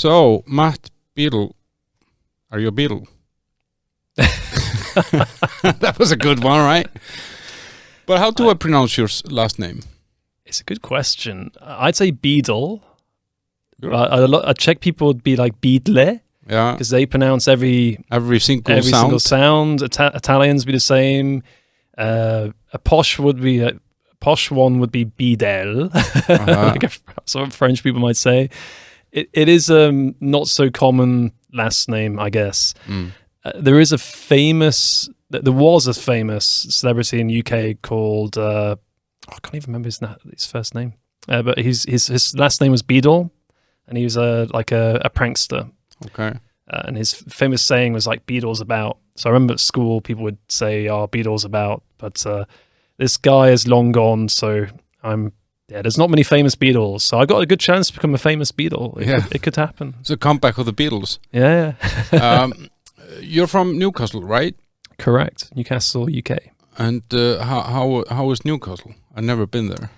So, Matt Beedle, are you a Beedle? That was a good one, right? But how do I pronounce your last name? It's a good question. I'd say Beedle. A Czech people would be like Beedle. Yeah, because they pronounce every single sound. Italians be the same. A posh one would be Beedle, like some French people might say. It is not so common last name, I guess. There was a famous celebrity in the UK called I can't even remember his first name, but his last name was Beedle, and he was a prankster. Okay. And his famous saying was like Beedle's about. So I remember at school people would say, "Oh, Beedle's about," but this guy is long gone. So there's not many famous Beatles. So I got a good chance to become a famous Beedle. It could happen. It's a comeback of the Beatles. Yeah. You're from Newcastle, right? Correct. Newcastle, UK. And how is Newcastle? I've never been there.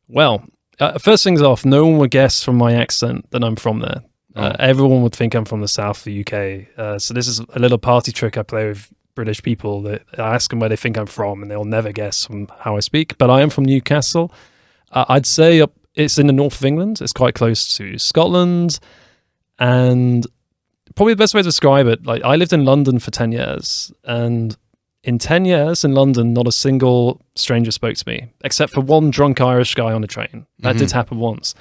Well, first things off, no one would guess from my accent that I'm from there. Everyone would think I'm from the south of the UK. So this is a little party trick I play with British people. That I ask them where they think I'm from, and they'll never guess from how I speak. But I am from Newcastle. I'd say it's in the north of England. It's quite close to Scotland. And probably the best way to describe it, like I lived in London for 10 years. And in 10 years in London, not a single stranger spoke to me, except for one drunk Irish guy on the train. That did happen once.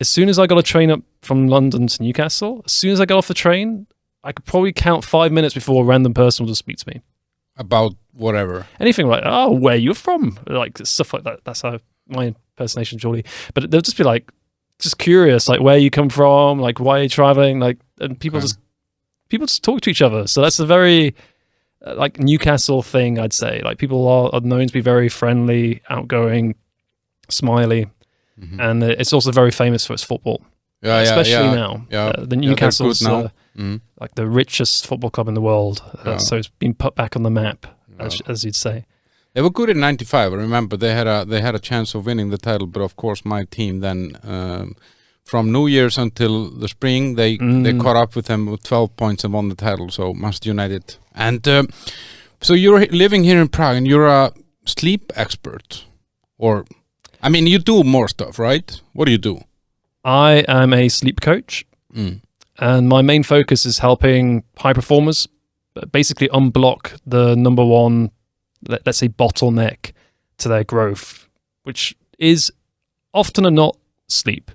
As soon as I got a train up from London to Newcastle, as soon as I got off the train, I could probably count 5 minutes before a random person would just speak to me. About whatever. Anything like, oh, where you're from? Like stuff like that. That's how my impersonation, Geordie. But they'll just be like, just curious, like where you come from, like why are you traveling? Like, and people just talk to each other. So that's a very like Newcastle thing, I'd say. Like people are known to be very friendly, outgoing, smiley. And it's also very famous for its football, especially now. The Newcastle's like the richest football club in the world, so it's been put back on the map, as you'd say. They were good in '95. I remember they had a chance of winning the title, but of course my team then, from New Year's until the spring, they caught up with them with 12 points and won the title. So Manchester United. And so you're living here in Prague, and you're a sleep expert, or I mean, you do more stuff, right? What do you do? I am a sleep coach, and my main focus is helping high performers basically unblock the number one, let's say, bottleneck to their growth, which is often or not sleep.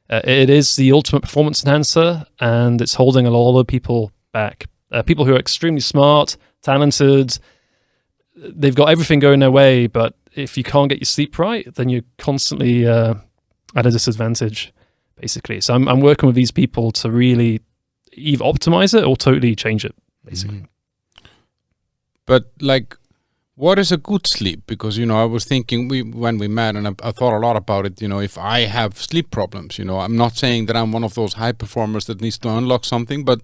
It is the ultimate performance enhancer, and it's holding a lot of people back. People who are extremely smart, talented, they've got everything going their way, but if you can't get your sleep right, then you're constantly at a disadvantage, basically. So I'm working with these people to really either optimize it or totally change it, basically. But like, what is a good sleep? Because, I was thinking when we met, and I thought a lot about it, if I have sleep problems, I'm not saying that I'm one of those high performers that needs to unlock something, but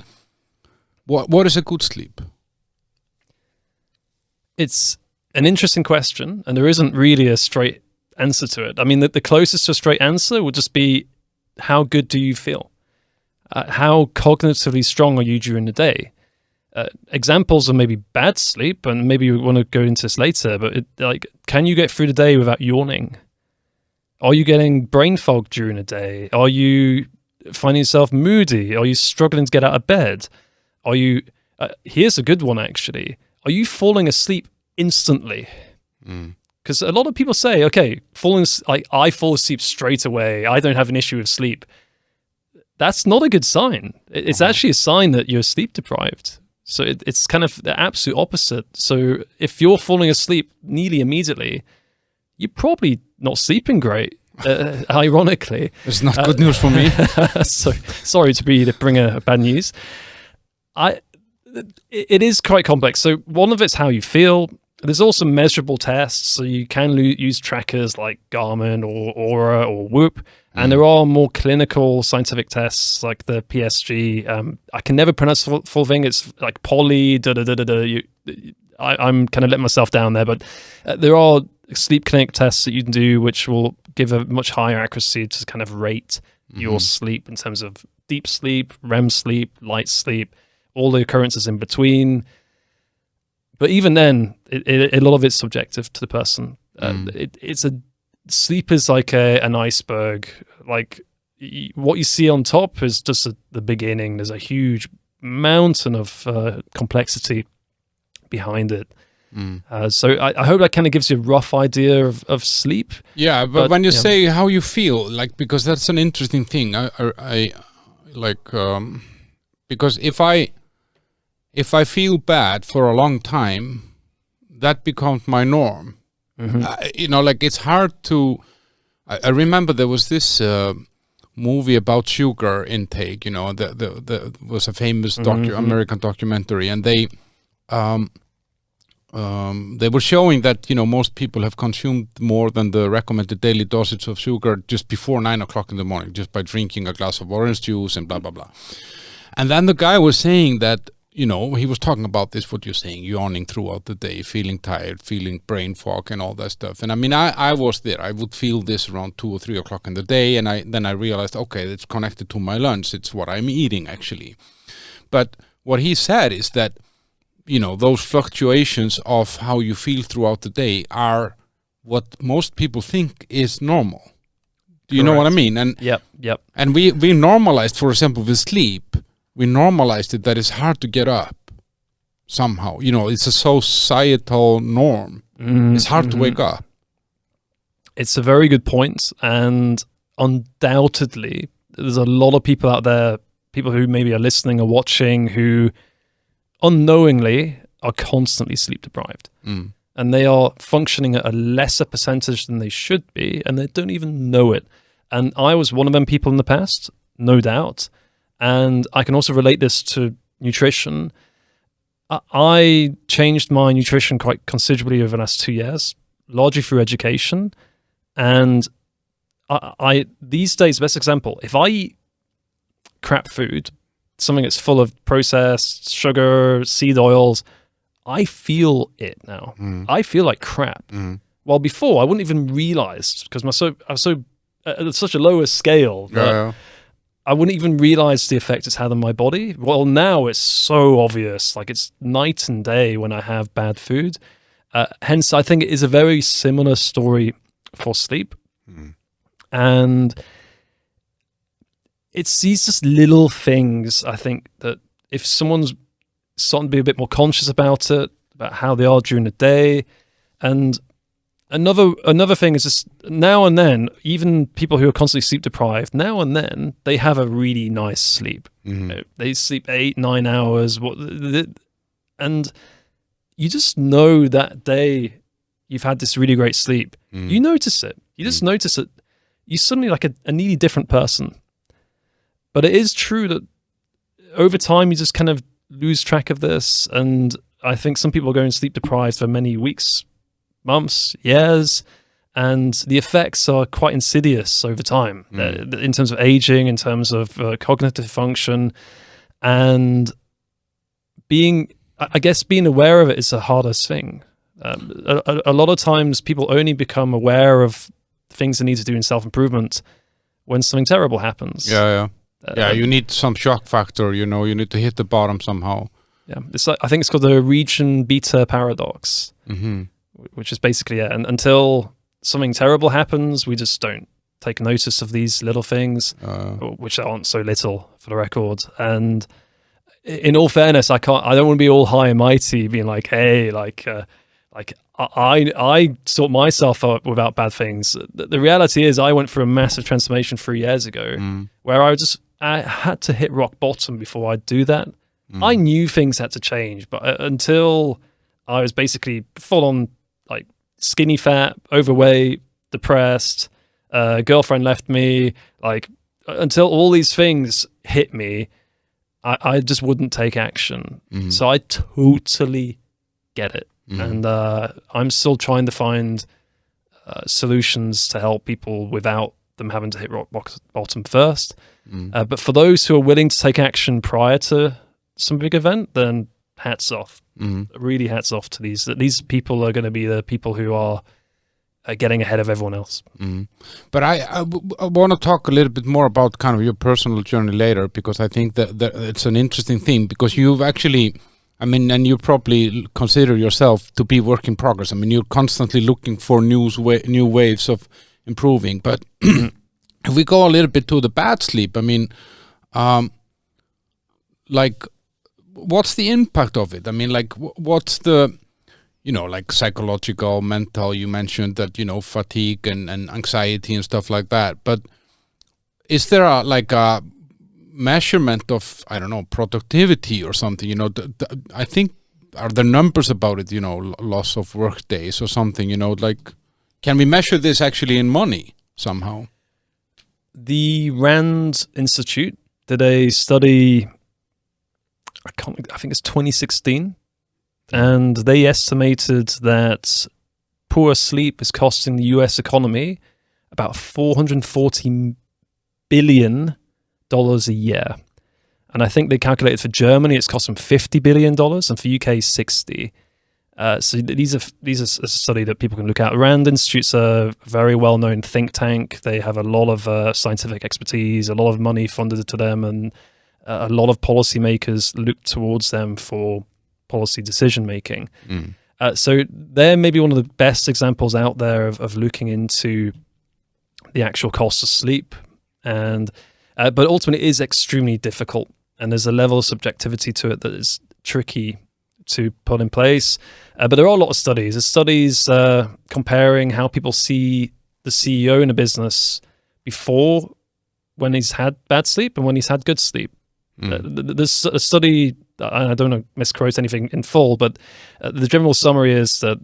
what is a good sleep? It's an interesting question, and there isn't really a straight answer to it. I mean, the closest to a straight answer would just be, how good do you feel? How cognitively strong are you during the day? Examples of maybe bad sleep, and maybe we want to go into this later, but can you get through the day without yawning? Are you getting brain fog during the day? Are you finding yourself moody? Are you struggling to get out of bed? Are you, here's a good one actually, are you falling asleep instantly? Because a lot of people say, okay, I fall asleep straight away, I don't have an issue with sleep. That's not a good sign. It's actually a sign that you're sleep deprived. So it's kind of the absolute opposite. So if you're falling asleep nearly immediately, you're probably not sleeping great. Ironically, it's not good news for me. So sorry to bring a bad news. It is quite complex. So one of it's how you feel. There's also measurable tests. So you can use trackers like Garmin or Aura or Whoop. And there are more clinical scientific tests like the PSG. I can never pronounce the full thing. It's like poly, I'm kind of letting myself down there. But there are sleep clinic tests that you can do which will give a much higher accuracy to kind of rate your sleep in terms of deep sleep, REM sleep, light sleep, all the occurrences in between. But even then, a lot of it's subjective to the person. Sleep is like an iceberg. Like what you see on top is just the beginning. There's a huge mountain of complexity behind it. So I hope that kind of gives you a rough idea of sleep. Yeah, but when you say how you feel, like, because that's an interesting thing. I like because if I feel bad for a long time, that becomes my norm. Like it's hard to. I remember there was this movie about sugar intake. The was a famous American documentary, and they were showing that most people have consumed more than the recommended daily dosage of sugar just before 9 o'clock in the morning, just by drinking a glass of orange juice and blah blah blah. And then the guy was saying that he was talking about this, what you're saying, yawning throughout the day, feeling tired, feeling brain fog and all that stuff. And I mean, I was there. I would feel this around 2 or 3 o'clock in the day, and then I realized, okay, it's connected to my lunch. It's what I'm eating actually. But what he said is that those fluctuations of how you feel throughout the day are what most people think is normal. Do you know what I mean? And yep. And we normalized, for example, with sleep, we normalized it that it's hard to get up somehow. It's a societal norm. It's hard to wake up. It's a very good point, and undoubtedly there's a lot of people out there, people who maybe are listening or watching, who unknowingly are constantly sleep deprived, and they are functioning at a lesser percentage than they should be, and they don't even know it. And I was one of them people in the past, no doubt. And I can also relate this to nutrition. I changed my nutrition quite considerably over the last 2 years, largely through education. And I these days, best example, if I eat crap food, something that's full of processed sugar, seed oils, I feel it now. I feel like crap. While before, I wouldn't even realize, because I was so at such a lower scale that I wouldn't even realize the effect it's had on my body. Well, now it's so obvious. Like, it's night and day when I have bad food. Hence, I think it is a very similar story for sleep. And it's these just little things, I think, that if someone's starting to be a bit more conscious about it, about how they are during the day. And another thing is just now and then, even people who are constantly sleep deprived, now and then they have a really nice sleep. They sleep 8-9 hours, and you just know that day you've had this really great sleep. You notice it. You just notice it. You're suddenly like a nearly different person. But it is true that over time you just kind of lose track of this, and I think some people are going sleep deprived for many weeks, months, years, and the effects are quite insidious over time in terms of aging, in terms of cognitive function, and being aware of it is the hardest thing. A lot of times people only become aware of things they need to do in self-improvement when something terrible happens. You need some shock factor, you need to hit the bottom somehow. It's like, I think it's called the region beta paradox, which is basically it. And until something terrible happens, we just don't take notice of these little things, which aren't so little, for the record. And in all fairness, I don't want to be all high and mighty, being like, hey, I sort myself out without bad things. The reality is, I went through a massive transformation 3 years ago, where I had to hit rock bottom before I'd do that. I knew things had to change, but until I was basically full on like skinny fat, overweight, depressed, girlfriend left me, like until all these things hit me, I just wouldn't take action. So I totally get it. And I'm still trying to find solutions to help people without them having to hit rock bottom first. But for those who are willing to take action prior to some big event, then hats off. Really hats off to these people are going to be the people who are getting ahead of everyone else. But I want to talk a little bit more about kind of your personal journey later, because I think that it's an interesting thing, because you've actually, I mean, and you probably consider yourself to be work in progress. I mean, you're constantly looking for new ways of improving. But if we go a little bit to the bad sleep, I mean, like, what's the impact of it? I mean, like, what's the, you know, like psychological, mental, you mentioned that, you know, fatigue and anxiety and stuff like that. But is there a measurement of, I don't know, productivity or something? You know, I think, are there numbers about it, you know, loss of work days or something, you know, like, can we measure this actually in money somehow? The Rand Institute did a study, I think it's 2016, and they estimated that poor sleep is costing the US economy about $440 billion a year. And I think they calculated for Germany it's cost them $50 billion, and for UK 60. So these are a study that people can look at. Rand Institute's a very well-known think tank. They have a lot of scientific expertise, a lot of money funded to them, and a lot of policymakers look towards them for policy decision making. So they're maybe one of the best examples out there of looking into the actual cost of sleep, and but ultimately it is extremely difficult, and there's a level of subjectivity to it that is tricky to put in place. But there are a lot of studies. There's studies comparing how people see the CEO in a business before, when he's had bad sleep, and when he's had good sleep. There's a study, I don't want to misquote anything in full, but the general summary is that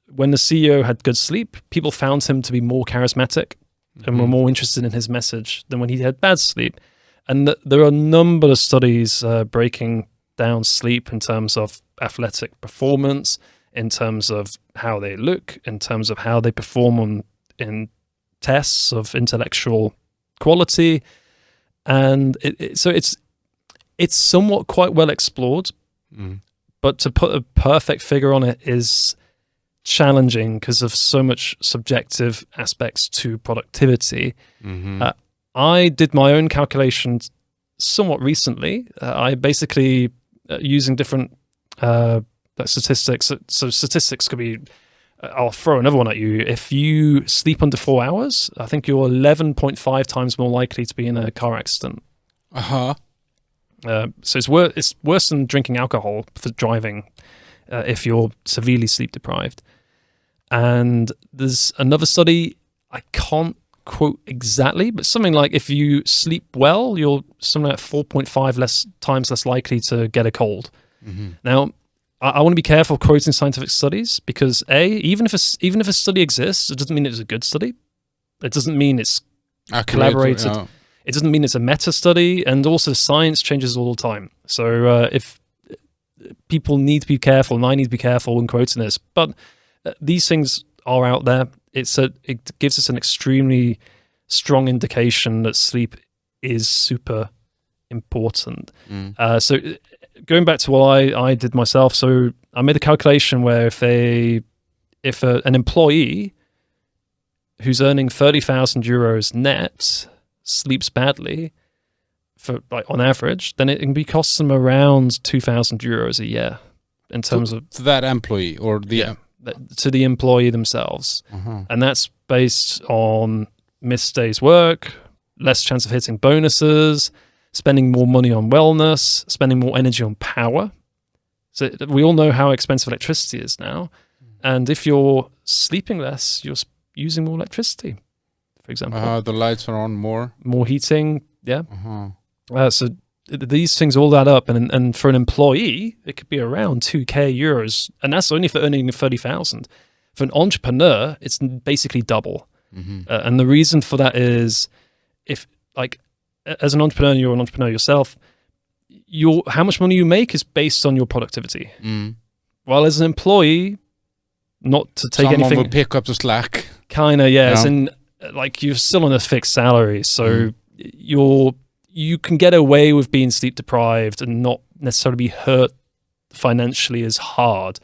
when the CEO had good sleep, people found him to be more charismatic and were more interested in his message than when he had bad sleep. And there are a number of studies breaking down sleep in terms of athletic performance, in terms of how they look, in terms of how they perform in tests of intellectual quality. And so it's somewhat quite well explored, but to put a perfect figure on it is challenging because of so much subjective aspects to productivity. I did my own calculations somewhat recently. I basically, using different statistics, so statistics could be, I'll throw another one at you. If you sleep under 4 hours, I think you're 11.5 times more likely to be in a car accident. So it's worse than drinking alcohol for driving if you're severely sleep deprived. And there's another study, I can't quote exactly, but something like if you sleep well, you're something like 4.5 times less likely to get a cold. Now, I want to be careful quoting scientific studies because even if a study exists, it doesn't mean it's a good study. It doesn't mean it's collaborated. It doesn't mean it's a meta study, and also science changes all the time. So if people need to be careful, and I need to be careful when quoting this, but these things are out there. It gives us an extremely strong indication that sleep is super important. So going back to what I did myself, so I made a calculation where if an employee who's earning 30,000 euros net sleeps badly for on average, then it can be cost them around 2,000 euros a year in terms of to that employee or to the employee themselves. And that's based on missed days work, less chance of hitting bonuses, spending more money on wellness, spending more energy on power. So we all know how expensive electricity is now. And if you're sleeping less, you're using more electricity, for example. The lights are on more. More heating, yeah. So these things all add up. And for an employee, it could be around 2k euros. And that's only for earning 30,000. For an entrepreneur, it's basically double. And the reason for that is as an entrepreneur, you're an entrepreneur yourself, how much money you make is based on your productivity. While as an employee, not to take anything... Someone will pick up the slack. Kind of, yes. And you're still on a fixed salary, so you can get away with being sleep deprived and not necessarily be hurt financially as hard.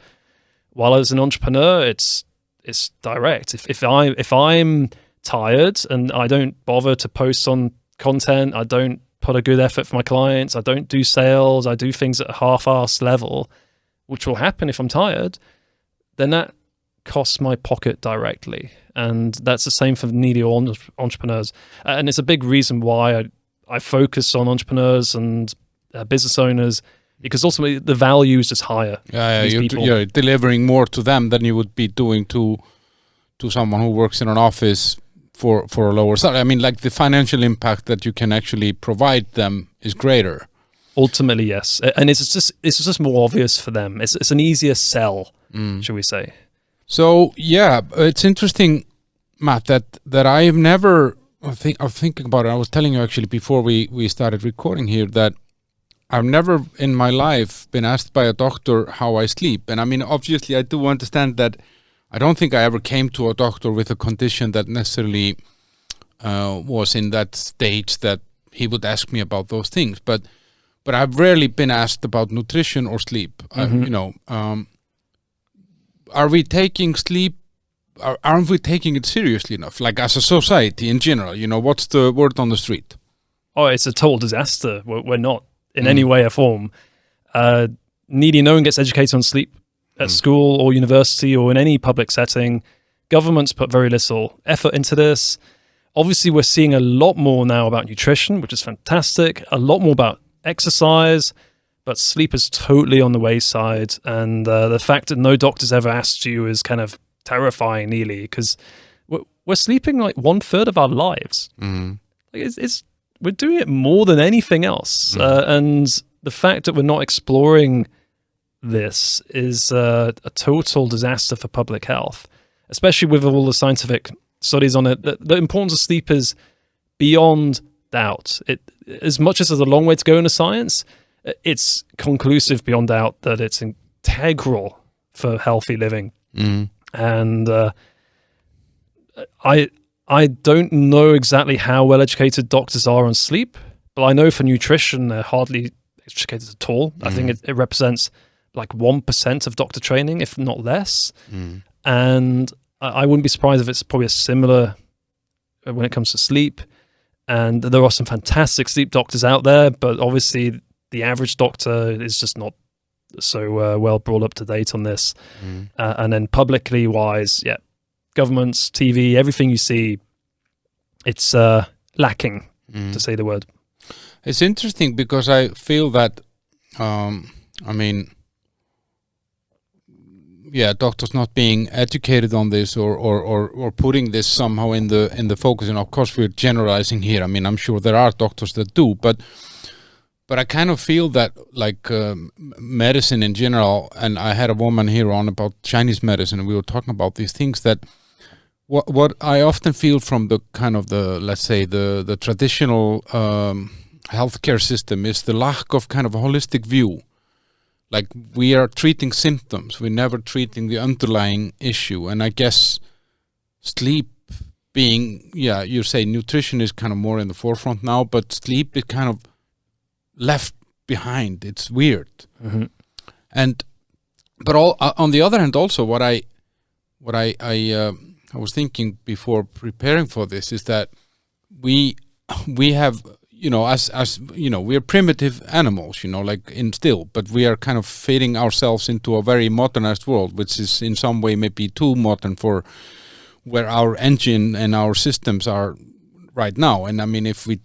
While as an entrepreneur, it's it's direct. If I'm tired and I don't bother to post on content, I don't put a good effort for my clients, I don't do sales, I do things at a half-assed level, which will happen if I'm tired, then that costs my pocket directly. And that's the same for needy entrepreneurs. And it's a big reason why I focus on entrepreneurs and business owners, because ultimately the value is just higher. You're delivering more to them than you would be doing to someone who works in an office for a lower salary. I mean, like the financial impact that you can actually provide them is greater. Ultimately, yes, and it's just more obvious for them. It's an easier sell, should we say? So yeah, it's interesting, Matt, that I have never. I'm thinking about it. I was telling you actually before we started recording here that I've never in my life been asked by a doctor how I sleep. And I mean, obviously, I do understand that. I don't think I ever came to a doctor with a condition that necessarily was in that stage that he would ask me about those things. But I've rarely been asked about nutrition or sleep. Are we taking sleep? Aren't we taking it seriously enough? Like as a society in general, what's the word on the street? Oh, it's a total disaster. We're not in any way or form. Needy, no one gets educated on sleep at school or university or in any public setting. Governments put very little effort into this. Obviously, we're seeing a lot more now about nutrition, which is fantastic, a lot more about exercise, but sleep is totally on the wayside. And the fact that no doctor's ever asked you is kind of terrifying, nearly, because we're sleeping like 1/3 of our lives. We're doing it more than anything else. And the fact that we're not exploring this is a total disaster for public health, especially with all the scientific studies on it. The importance of sleep is beyond doubt. As much as there's a long way to go in the science, it's conclusive beyond doubt that it's integral for healthy living. And I don't know exactly how well educated doctors are on sleep, but I know for nutrition they're hardly educated at all. I think it represents like 1% of doctor training, if not less. And I wouldn't be surprised if it's probably a similar when it comes to sleep. And there are some fantastic sleep doctors out there, but obviously the average doctor is just not so well brought up to date on this. And then publicly wise, governments, TV, everything you see, it's lacking, to say the word. It's interesting because I feel that, doctors not being educated on this or putting this somehow in the focus. And of course, we're generalizing here. I mean, I'm sure there are doctors that do, but I kind of feel that like medicine in general. And I had a woman here on about Chinese medicine, and we were talking about these things that what I often feel from the kind of let's say the traditional healthcare system is the lack of kind of a holistic view. Like we are treating symptoms, we're never treating the underlying issue. And I guess sleep being, you say nutrition is kind of more in the forefront now, but sleep is kind of left behind. It's weird. But on the other hand, also what I was thinking before preparing for this is that we have, as we're primitive animals, like but we are kind of fitting ourselves into a very modernized world, which is in some way maybe too modern for where our engine and our systems are right now. And I mean, if we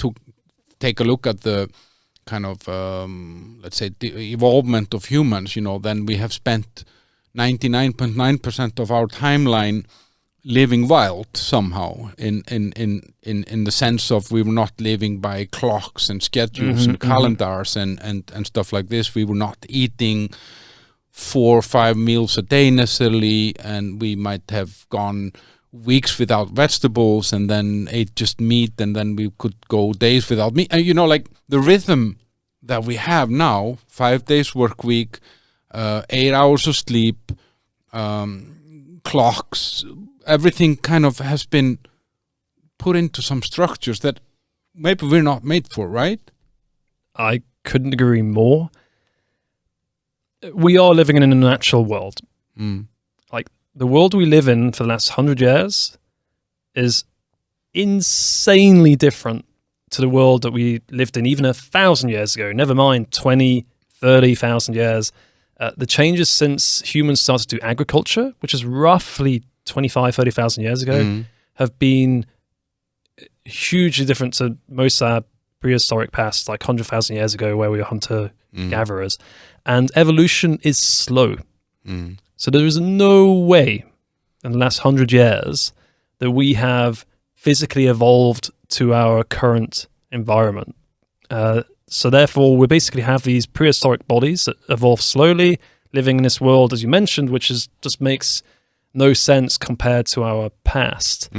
take a look at the kind of, let's say, the evolvement of humans, then we have spent 99.9% of our timeline living wild somehow in the sense of we were not living by clocks and schedules and calendars and stuff like this. We were not eating 4 or 5 meals a day necessarily, and we might have gone weeks without vegetables and then ate just meat, and then we could go days without meat. And like the rhythm that we have now, 5 days work week, 8 hours of sleep, clocks, everything kind of has been put into some structures that maybe we're not made for, right? I couldn't agree more. We are living in a natural world. Mm. Like the world we live in for the last 100 years is insanely different to the world that we lived in even 1,000 years ago, never mind 20, 30,000 years. The changes since humans started to do agriculture, which is roughly 25, 30,000 years ago, have been hugely different to most of our prehistoric past, like 100,000 years ago, where we were hunter-gatherers. And evolution is slow. So there is no way in the last 100 years that we have physically evolved to our current environment. So therefore, we basically have these prehistoric bodies that evolve slowly, living in this world, as you mentioned, which just makes no sense compared to our past.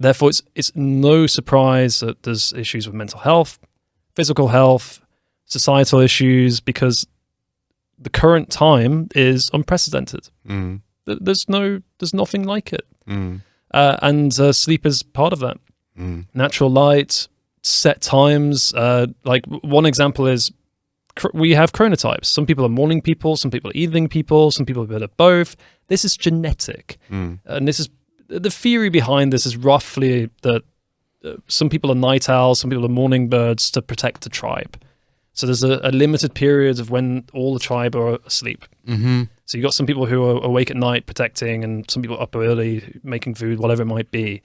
Therefore, it's no surprise that there's issues with mental health, physical health, societal issues, because the current time is unprecedented. There's nothing like it. And sleep is part of that. Natural light, set times. Like one example is we have chronotypes. Some people are morning people, some people are evening people, some people are a bit of both. This is genetic. And this is the theory behind this is roughly that some people are night owls, some people are morning birds to protect the tribe. So there's a limited period of when all the tribe are asleep. So you've got some people who are awake at night protecting, and some people up early making food, whatever it might be.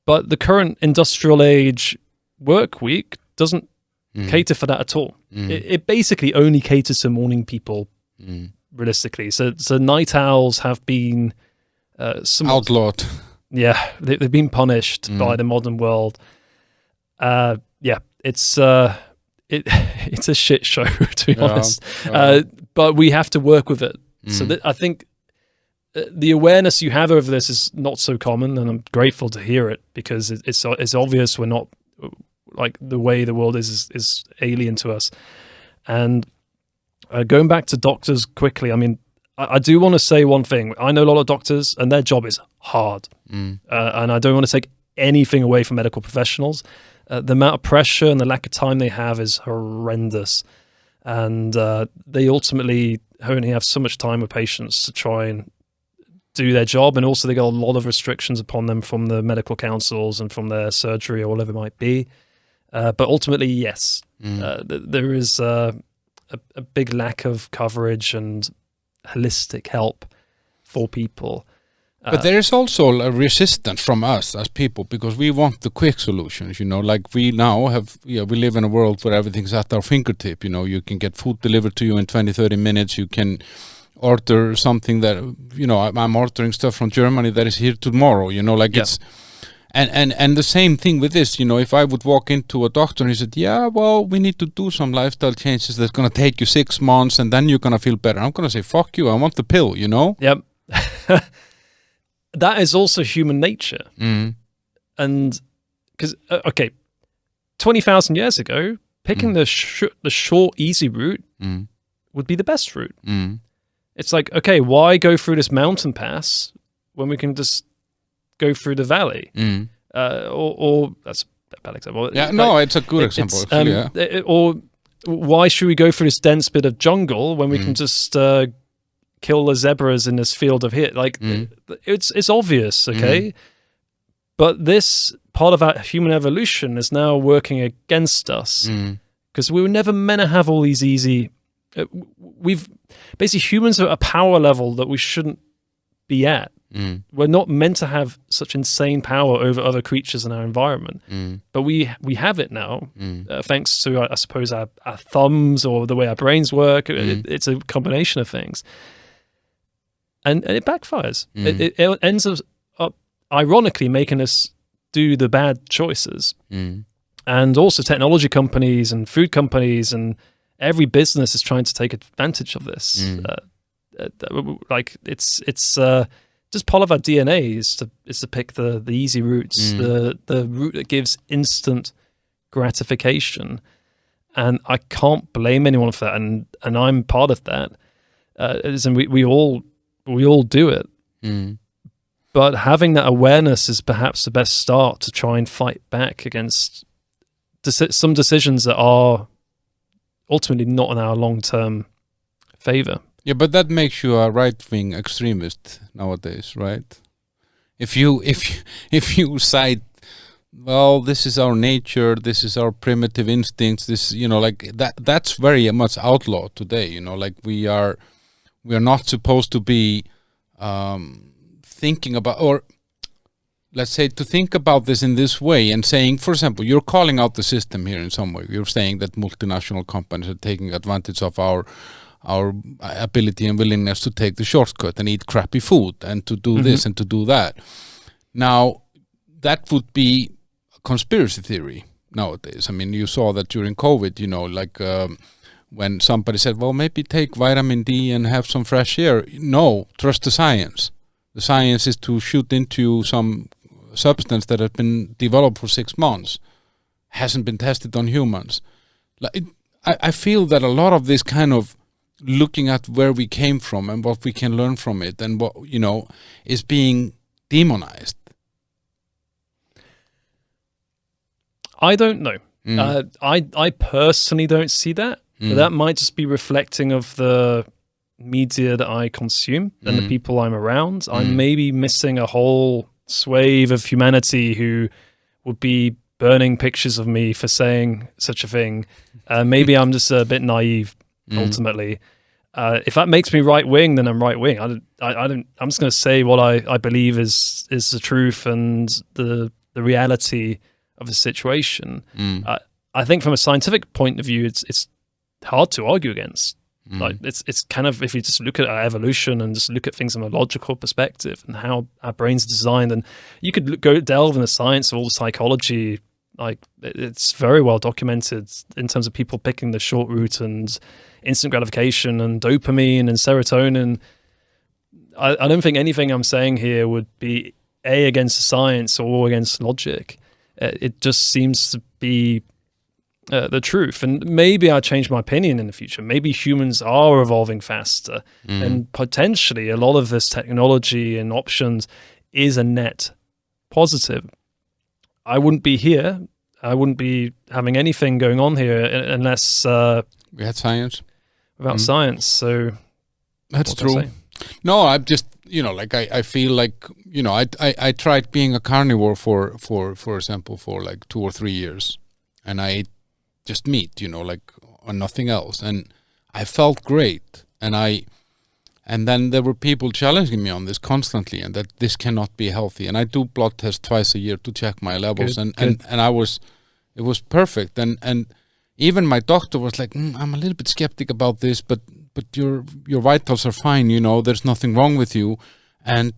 But the current industrial age work week doesn't cater for that at all. It basically only caters to morning people, realistically. So night owls have been outlawed. Yeah, they've been punished by the modern world. It's a shit show, to be honest. But we have to work with it. So I think the awareness you have over this is not so common, and I'm grateful to hear it, because it's obvious we're not, like, the way the world is alien to us. And going back to doctors quickly, I mean, I do want to say one thing. I know a lot of doctors, and their job is hard. And I don't want to take anything away from medical professionals. The amount of pressure and the lack of time they have is horrendous. And they ultimately only have so much time with patients to try and do their job. And also they got a lot of restrictions upon them from the medical councils and from their surgery or whatever it might be. But ultimately, yes, there is a big lack of coverage and holistic help for people. But there is also a resistance from us as people, because we want the quick solutions, like we now have, we live in a world where everything's at our fingertip. You can get food delivered to you in 20, 30 minutes. You can order something that, I'm ordering stuff from Germany that is here tomorrow, it's, and the same thing with this, if I would walk into a doctor and he said, we need to do some lifestyle changes that's going to take you 6 months and then you're going to feel better. I'm going to say, fuck you, I want the pill, Yep. That is also human nature. And because, 20,000 years ago, picking the short, easy route would be the best route. It's like, okay, why go through this mountain pass when we can just go through the valley? Or that's a bad example. Yeah, no, it's a good example. Or why should we go through this dense bit of jungle when we can just kill the zebras in this field of here? Like, it's obvious, okay? But this part of our human evolution is now working against us, because we were never meant to have all these easy. Humans are at a power level that we shouldn't be at. We're not meant to have such insane power over other creatures in our environment, but we have it now, thanks to, I suppose, our thumbs or the way our brains work. It's a combination of things. And it backfires. It ends up ironically making us do the bad choices. And also technology companies and food companies and every business is trying to take advantage of this. It's just part of our DNA is to pick the easy routes, the route that gives instant gratification. And I can't blame anyone for that. And I'm part of that. And we all do it. But having that awareness is perhaps the best start to try and fight back against some decisions that are ultimately not in our long-term favor. Yeah, but that makes you a right-wing extremist nowadays, right? If you if you cite, well, this is our nature, this is our primitive instincts, this, like that's very much outlawed today. Like we are not supposed to be thinking about, or let's say, to think about this in this way and saying, for example, you're calling out the system here in some way. You're saying that multinational companies are taking advantage of our ability and willingness to take the shortcut and eat crappy food and to do this and to do that. Now, that would be a conspiracy theory nowadays. I mean, you saw that during COVID, when somebody said, well, maybe take vitamin D and have some fresh air. No, trust the science. The science is to shoot into some substance that has been developed for 6 months, hasn't been tested on humans. I feel that a lot of this kind of looking at where we came from and what we can learn from it and what, is being demonized. I don't know. I personally don't see that. But that might just be reflecting of the media that I consume and the people I'm around. I'm maybe missing a whole swathe of humanity who would be burning pictures of me for saying such a thing. Maybe I'm just a bit naive, ultimately. If that makes me right wing, then I'm right wing. I'm just going to say what I believe is the truth and the reality of the situation. I think from a scientific point of view, it's hard to argue against. Like it's kind of, if you just look at our evolution and just look at things from a logical perspective and how our brains are designed, and you could go delve in the science of all the psychology. Like it's very well documented in terms of people picking the short route and instant gratification and dopamine and serotonin. I don't think anything I'm saying here would be against the science or against logic. It just seems to be the truth. And maybe I'll change my opinion in the future. Maybe humans are evolving faster and potentially a lot of this technology and options is a net positive. I wouldn't be here. I wouldn't be having anything going on here unless we had science. Without science. So that's true. No, I'm just, I feel like, I tried being a carnivore for example, for like 2 or 3 years, and I ate just meat, or nothing else, and I felt great, and then there were people challenging me on this constantly, and that this cannot be healthy. And I do blood tests twice a year to check my levels, and it was perfect. And even my doctor was like, I'm a little bit skeptic about this, but your vitals are fine. There's nothing wrong with you. And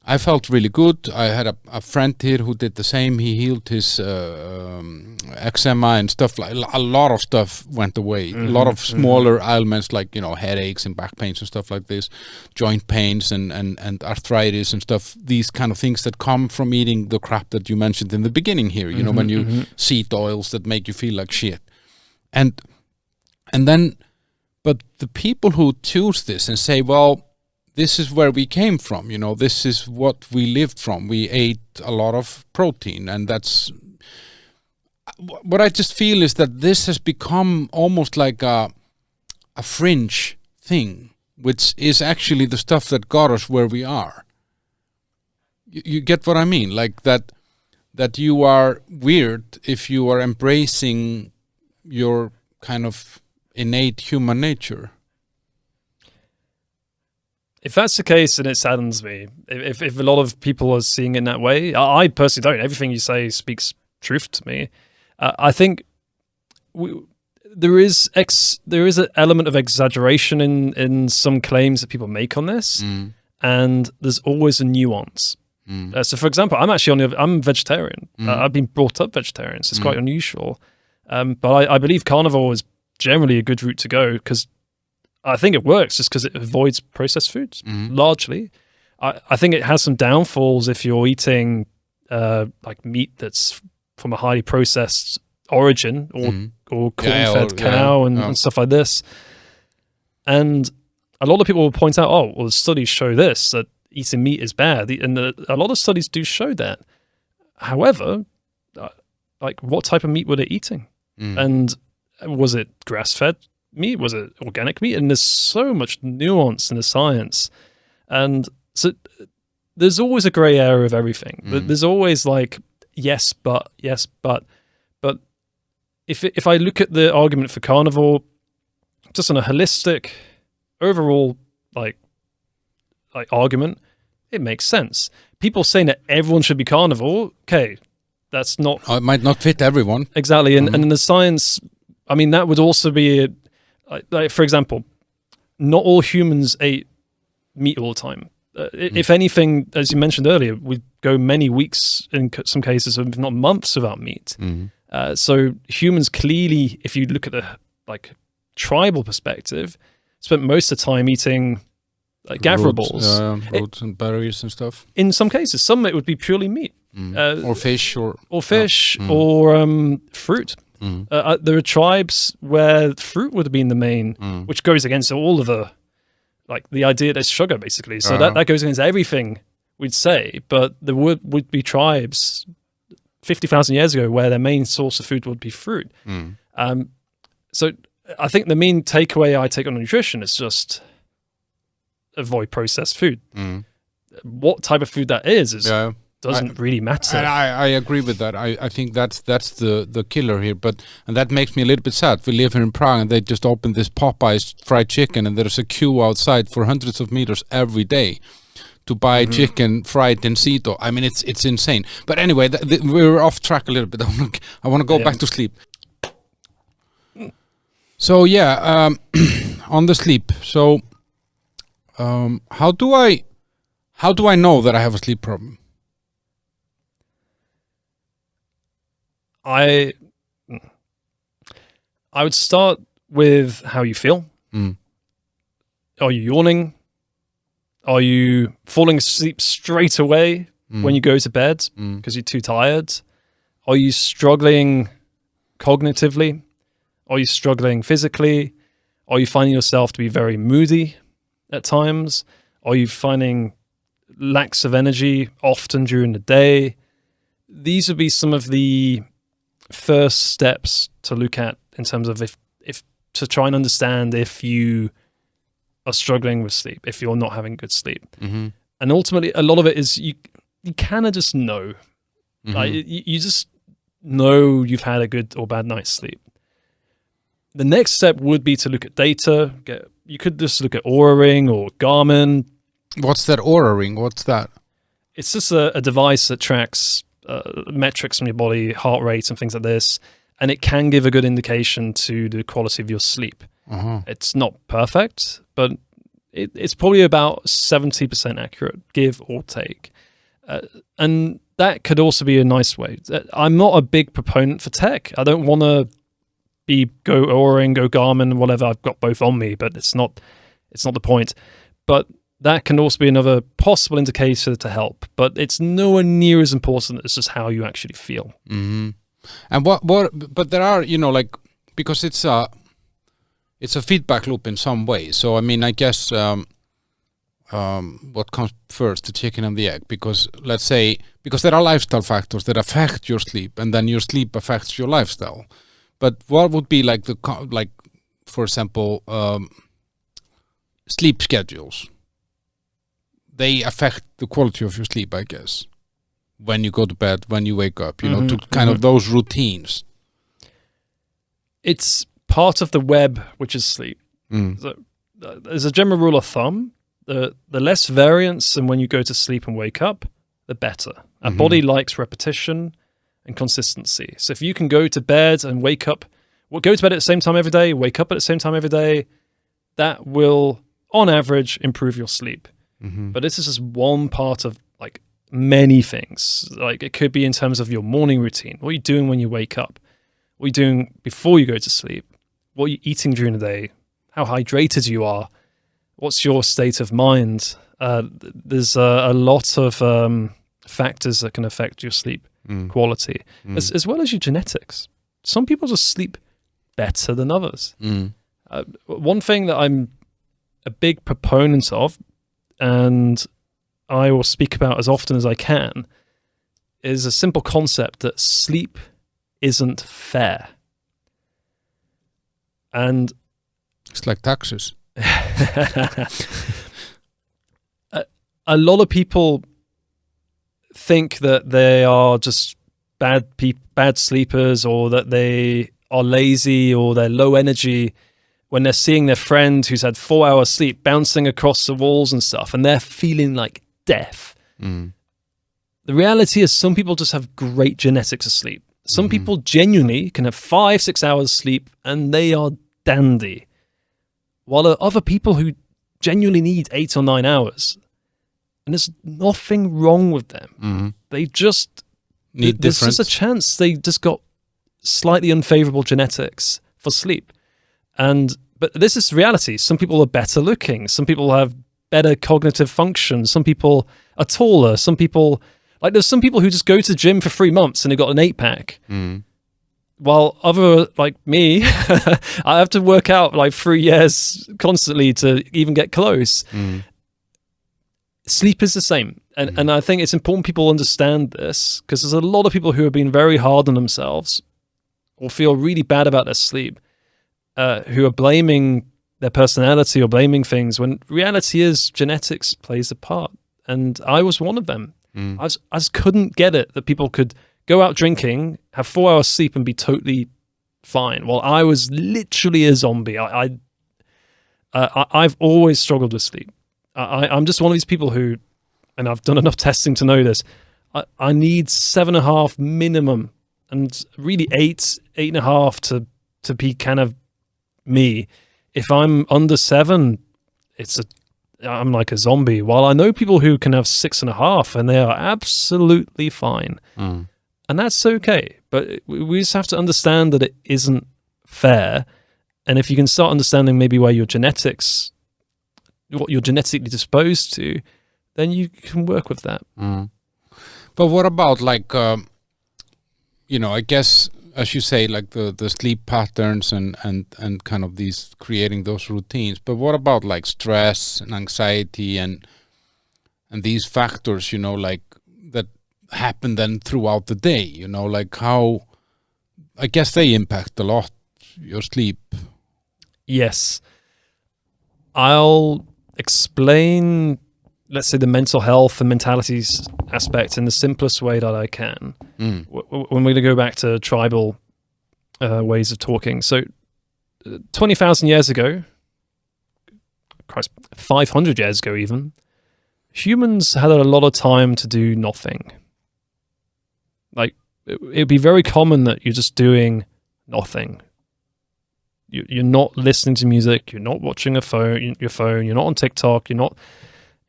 I felt really good. I had a friend here who did the same. He healed his eczema and stuff. Like a lot of stuff went away. A lot of smaller ailments like headaches and back pains and stuff like this, joint pains and arthritis and stuff. These kind of things that come from eating the crap that you mentioned in the beginning here. When you seed oils that make you feel like shit, and then, but the people who choose this and say, well, this is where we came from, this is what we lived from. We ate a lot of protein, and that's what I just feel is that this has become almost like a fringe thing, which is actually the stuff that got us where we are. You get what I mean? Like that you are weird if you are embracing your kind of innate human nature. If that's the case, then it saddens me. If a lot of people are seeing it in that way, I personally don't. Everything you say speaks truth to me. I think there is an element of exaggeration in some claims that people make on this, and there's always a nuance. So, for example, I'm vegetarian. I've been brought up vegetarian, so it's quite unusual. But I believe carnivore is generally a good route to go because I think it works just because it avoids processed foods, largely. I think it has some downfalls if you're eating like meat that's from a highly processed origin or corn-fed cow and stuff like this. And a lot of people will point out, the studies show this, that eating meat is bad. And a lot of studies do show that. However, like what type of meat were they eating? And was it grass-fed? meat? Was it organic meat? And there's so much nuance in the science. And so there's always a gray area of everything. There's always like, yes, but. But if I look at the argument for carnivore, just on a holistic, overall, like argument, it makes sense. People saying that everyone should be carnivore, okay, that's not... It might not fit everyone. Exactly. And in the science, I mean, that would also be, like, for example, not all humans ate meat all the time. If anything, as you mentioned earlier, we go many weeks, in some cases, if not months, without meat. So humans clearly, if you look at the like tribal perspective, spent most of the time eating gaffer balls. Roots and berries and stuff. In some cases, some it would be purely meat. Or fish. Or fruit. There are tribes where fruit would have been the main, which goes against all of the idea that it's sugar, basically. So that goes against everything we'd say. But there would be tribes 50,000 years ago where their main source of food would be fruit. So I think the main takeaway I take on nutrition is just avoid processed food. What type of food that is doesn't really matter. And I agree with that. I think that's the killer here. And that makes me a little bit sad. We live here in Prague and they just opened this Popeye's fried chicken and there's a queue outside for hundreds of meters every day to buy chicken fried in Sito. I mean, it's insane. But anyway, we're off track a little bit. I want to go back to sleep. So yeah, on the sleep. So how do I know that I have a sleep problem? I would start with how you feel. Are you yawning? Are you falling asleep straight away when you go to bed because you're too tired? Are you struggling cognitively? Are you struggling physically? Are you finding yourself to be very moody at times? Are you finding lacks of energy often during the day? These would be some of the first steps to look at in terms of if to try and understand if you are struggling with sleep, if you're not having good sleep. And ultimately, a lot of it is you kind of just know. Like, you just know you've had a good or bad night's sleep. The next step would be to look at data. You could just look at Oura Ring or Garmin. What's that Oura Ring? What's that? It's just a device that tracks metrics from your body, heart rate and things like this. And it can give a good indication to the quality of your sleep. It's not perfect, but it's probably about 70% accurate, give or take. And that could also be a nice way. I'm not a big proponent for tech. I don't want to go Oura Ring, go Garmin, whatever. I've got both on me, but it's not the point. But that can also be another possible indicator to help. But it's nowhere near as important as just how you actually feel. And but there are, because it's a feedback loop in some way. So I mean, I guess what comes first, the chicken and the egg? Because let's say, because there are lifestyle factors that affect your sleep, and then your sleep affects your lifestyle. But what would be for example, sleep schedules? They affect the quality of your sleep, I guess. When you go to bed, when you wake up, to kind of those routines. It's part of the web, which is sleep. So, there's a general rule of thumb. The less variance in when you go to sleep and wake up, the better. Our body likes repetition and consistency. So if you can go to bed and wake up, go to bed at the same time every day, wake up at the same time every day, that will, on average, improve your sleep. But this is just one part of many things. It could be in terms of your morning routine. What are you doing when you wake up? What are you doing before you go to sleep? What are you eating during the day? How hydrated you are? What's your state of mind? There's a lot of factors that can affect your sleep quality, as well as your genetics. Some people just sleep better than others. One thing that I'm a big proponent of, and I will speak about as often as I can, is a simple concept that sleep isn't fair. And It's like taxes. A lot of people think that they are just bad sleepers, or that they are lazy, or they're low energy, when they're seeing their friend who's had 4 hours sleep bouncing across the walls and stuff, and they're feeling like death. The reality is some people just have great genetics of sleep. Some people genuinely can have 5-6 hours sleep and they are dandy, while there are other people who genuinely need 8 or 9 hours, and there's nothing wrong with them. They just need there's different. just a chance they just got slightly unfavorable genetics for sleep. But this is reality. Some people are better looking. Some people have better cognitive function. Some people are taller. Some people, like, there's some people who just go to the gym for 3 months and they've got an 8-pack. While other, like me, I have to work out like 3 years constantly to even get close. Sleep is the same. And I think it's important people understand this, because there's a lot of people who have been very hard on themselves or feel really bad about their sleep, who are blaming their personality or blaming things, when reality is genetics plays a part. And I was one of them. I just couldn't get it that people could go out drinking, have 4 hours sleep and be totally fine, while I was literally a zombie. I've always struggled with sleep. I'm just one of these people who, and I've done enough testing to know this, I need 7.5 minimum, and really 8.5 to be kind of me. If I'm under 7, I'm like a zombie. While I know people who can have 6.5 and they are absolutely fine. And that's okay. But we just have to understand that it isn't fair. And if you can start understanding maybe where your genetics, what you're genetically disposed to, then you can work with that. But what about, like, I guess, as you say, like the sleep patterns and kind of these creating those routines. But what about like stress and anxiety and these factors, like that happen then throughout the day, like how, I guess they impact a lot your sleep. Yes. I'll explain, let's say, the mental health and mentalities aspect in the simplest way that I can. When we're going to go back to tribal ways of talking. So 20,000 years ago, 500 years ago even, humans had a lot of time to do nothing. Like, it'd be very common that you're just doing nothing. You're not listening to music, you're not watching your phone, you're not on TikTok, you're not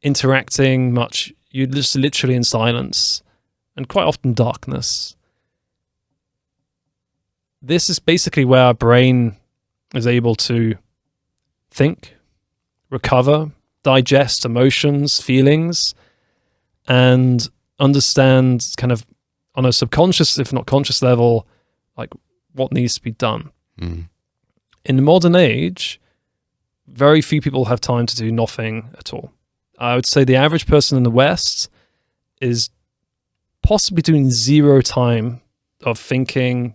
interacting much, you're just literally in silence, and quite often darkness. This is basically where our brain is able to think, recover, digest emotions, feelings, and understand kind of on a subconscious, if not conscious level, like what needs to be done. In the modern age, very few people have time to do nothing at all. I would say the average person in the West is possibly doing 0 time of thinking,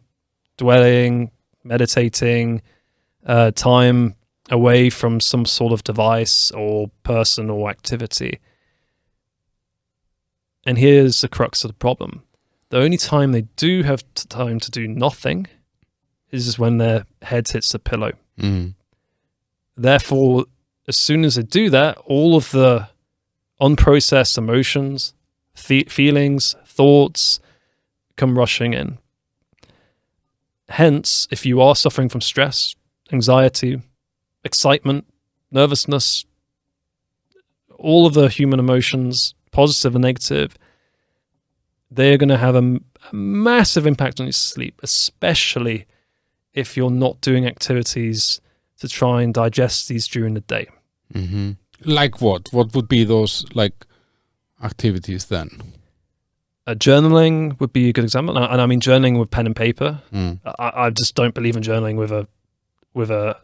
dwelling, meditating, time away from some sort of device or person or activity. And here's the crux of the problem. The only time they do have time to do nothing is just when their head hits the pillow. Therefore, as soon as they do that, all of the unprocessed emotions, feelings, thoughts come rushing in. Hence, if you are suffering from stress, anxiety, excitement, nervousness, all of the human emotions, positive and negative, they're going to have a massive impact on your sleep, especially if you're not doing activities to try and digest these during the day. Like what? What would be those like activities then? Journaling would be a good example, and I mean journaling with pen and paper. I just don't believe in journaling with a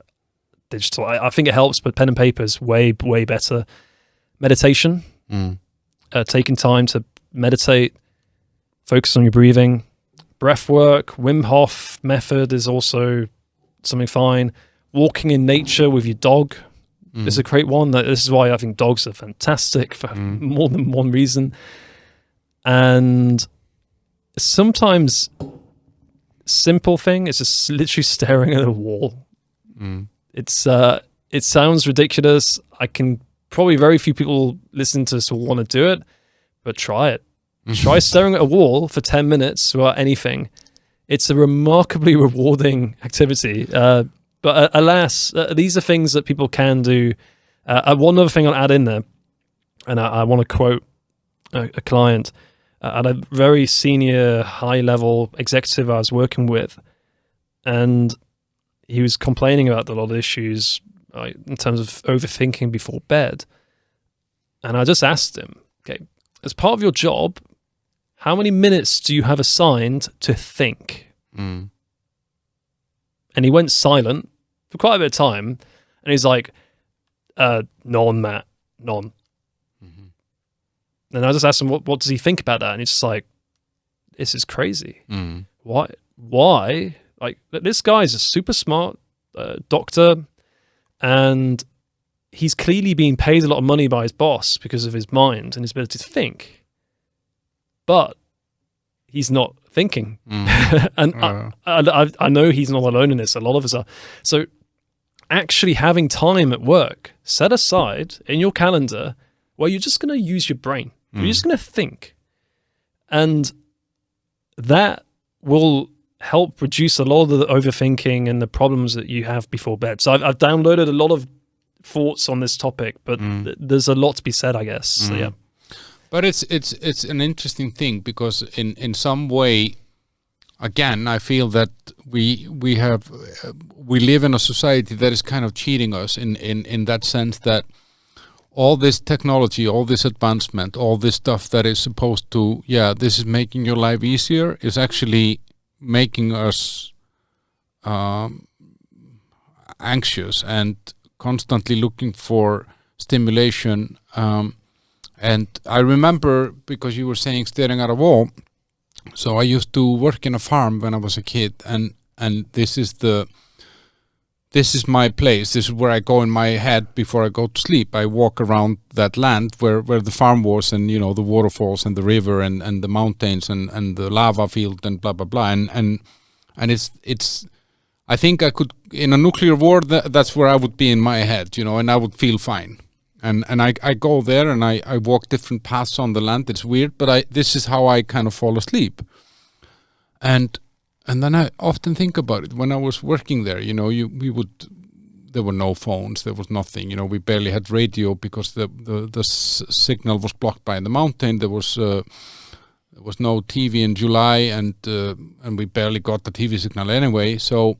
digital. I think it helps, but pen and paper is way better. Meditation, taking time to meditate, focus on your breathing. Breath work, Wim Hof method is also something fine. walking in nature with your dog is a great one. This is why I think dogs are fantastic for more than one reason. And sometimes simple thing is just literally staring at a wall. It sounds ridiculous. I can probably very few people listening to this will want to do it, but try it. Try staring at a wall for 10 minutes without anything. It's a remarkably rewarding activity. But alas, these are things that people can do. One other thing I'll add in there, and I want to quote a client at a very senior, high-level executive I was working with, and he was complaining about a lot of issues in terms of overthinking before bed. And I just asked him, okay, as part of your job, how many minutes do you have assigned to think? And he went silent for quite a bit of time, and he's like, none, Matt, none. And I just asked him, what does he think about that? And he's just like, this is crazy. Why? Like, this guy's a super smart doctor, and he's clearly being paid a lot of money by his boss because of his mind and his ability to think. But he's not thinking. And I know he's not alone in this. A lot of us are. So actually having time at work set aside in your calendar where you're just going to use your brain. You're just going to think. And that will help reduce a lot of the overthinking and the problems that you have before bed. So I've downloaded a lot of thoughts on this topic, but there's a lot to be said, I guess. So, yeah. But it's an interesting thing because in some way, again, I feel that we live in a society that is kind of cheating us in that sense that all this technology, all this advancement, all this stuff that is supposed to, this is making your life easier, is actually making us anxious and constantly looking for stimulation. And I remember, because you were saying staring at a wall, so I used to work in a farm when I was a kid, and this is my place. This is where I go in my head before I go to sleep. I walk around that land where the farm was, and the waterfalls and the river and the mountains and the lava field and blah blah blah. And it's I think I could, in a nuclear war, that's where I would be in my head, and I would feel fine. And I go there and I walk different paths on the land. It's weird, but this is how I kind of fall asleep. And then I often think about it when I was working there. There were no phones, there was nothing. We barely had radio because the signal was blocked by the mountain. There was no TV in July, and we barely got the TV signal anyway. So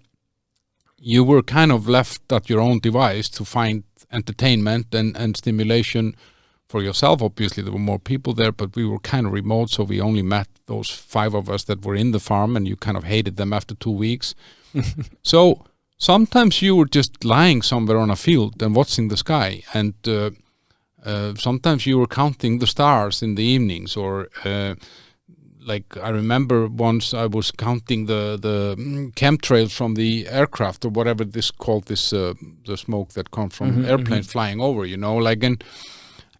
you were kind of left at your own device to find entertainment and stimulation for yourself. Obviously, there were more people there, but we were kind of remote, so we only met those 5 of us that were in the farm, and you kind of hated them after 2 weeks. So sometimes you were just lying somewhere on a field and watching the sky, and sometimes you were counting the stars in the evenings, or like I remember once I was counting the chemtrails from the aircraft, or whatever this called, the smoke that comes from airplanes flying over,